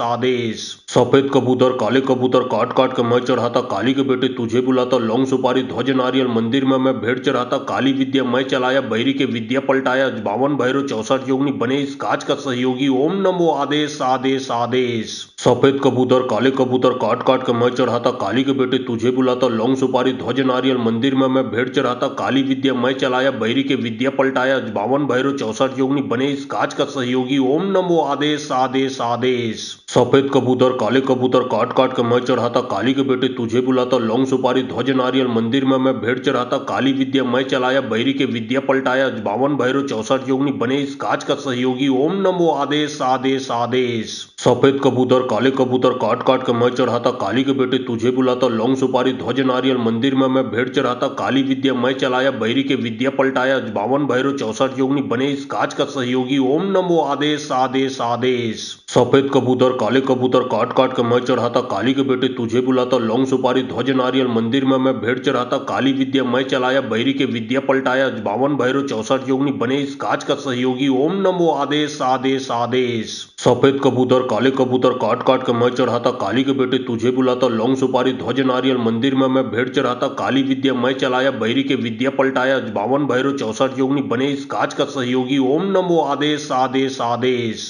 आदेश। सफेद कबूतर काले कबूतर काट काट के मैं चढ़ाता काली के बेटे तुझे बुलाता लौंग सुपारी ध्वज नारियल मंदिर में मैं भेंट चढ़ाता काली विद्या मैं चलाया बहिरी के विद्या पलटाया 52 भैरव 64 योगिनी बने इस काज का सहयोगी ओम नमो आदेश आदेश आदेश। सफेद कबूतर काले कबूतर काट काट के मैं चढ़ाता काली के बेटे तुझे बुलाता लौंग सुपारी ध्वज नारियल मंदिर में मैं भेंट चढ़ाता काली विद्या मैं चलाया बहिरी के विद्या पलटाया 52 भैरव 64 योगिनी बने इस काज का सहयोगी ओम नमो आदेश आदेश आदेश। सफेद कबूतर काले कबूतर काट काट के मैं चढ़ाता काली के बेटे तुझे बुलाता लौंग सुपारी ध्वज नारियल मंदिर में मैं भेंट चढ़ाता काली विद्या मैं चलाया बहिरी के विद्या पलटाया 52 भैरव 64 योगिनी बने इस काज का सहयोगी ओम नमो आदेश आदेश आदेश। सफेद कबूतर काले कबूतर काट काट के मैं चढ़ाता काली के बेटे तुझे बुलाता लौंग सुपारी ध्वज नारियल मंदिर में मैं भेंट चढ़ाता काली विद्या मैं चलाया बहिरी के विद्या पलटाया 52 भैरव 64 योगिनी बने इस काज का सहयोगी ओम नमो आदेश आदेश आदेश। सफेद कबूतर काले कबूतर काट काट के मैं चढ़ाता काली के बेटे तुझे बुलाता लौंग सुपारी ध्वज नारियल मंदिर में मैं भेंट चढ़ाता काली विद्या मैं चलाया बहिरी के विद्या पलटाया पलटाया, 52 भैरव 64 योगिनी बने इस काज का सहयोगी। ओम नमो आदेश आदेश आदेश। सफेद कबूतर काले कबूतर काट काट के मैं चढ़ाता, काली के बेटे तुझे बुलाता, लौंग सुपारी ध्वज नारियल मंदिर में मैं भेंट चढ़ाता, काली विद्या मैं चलाया, बैरी के विद्या पलटाया, 52 भैरव 64 योगिनी बने इस काज का सहयोगी। ओम नमो आदेश आदेश आदेश।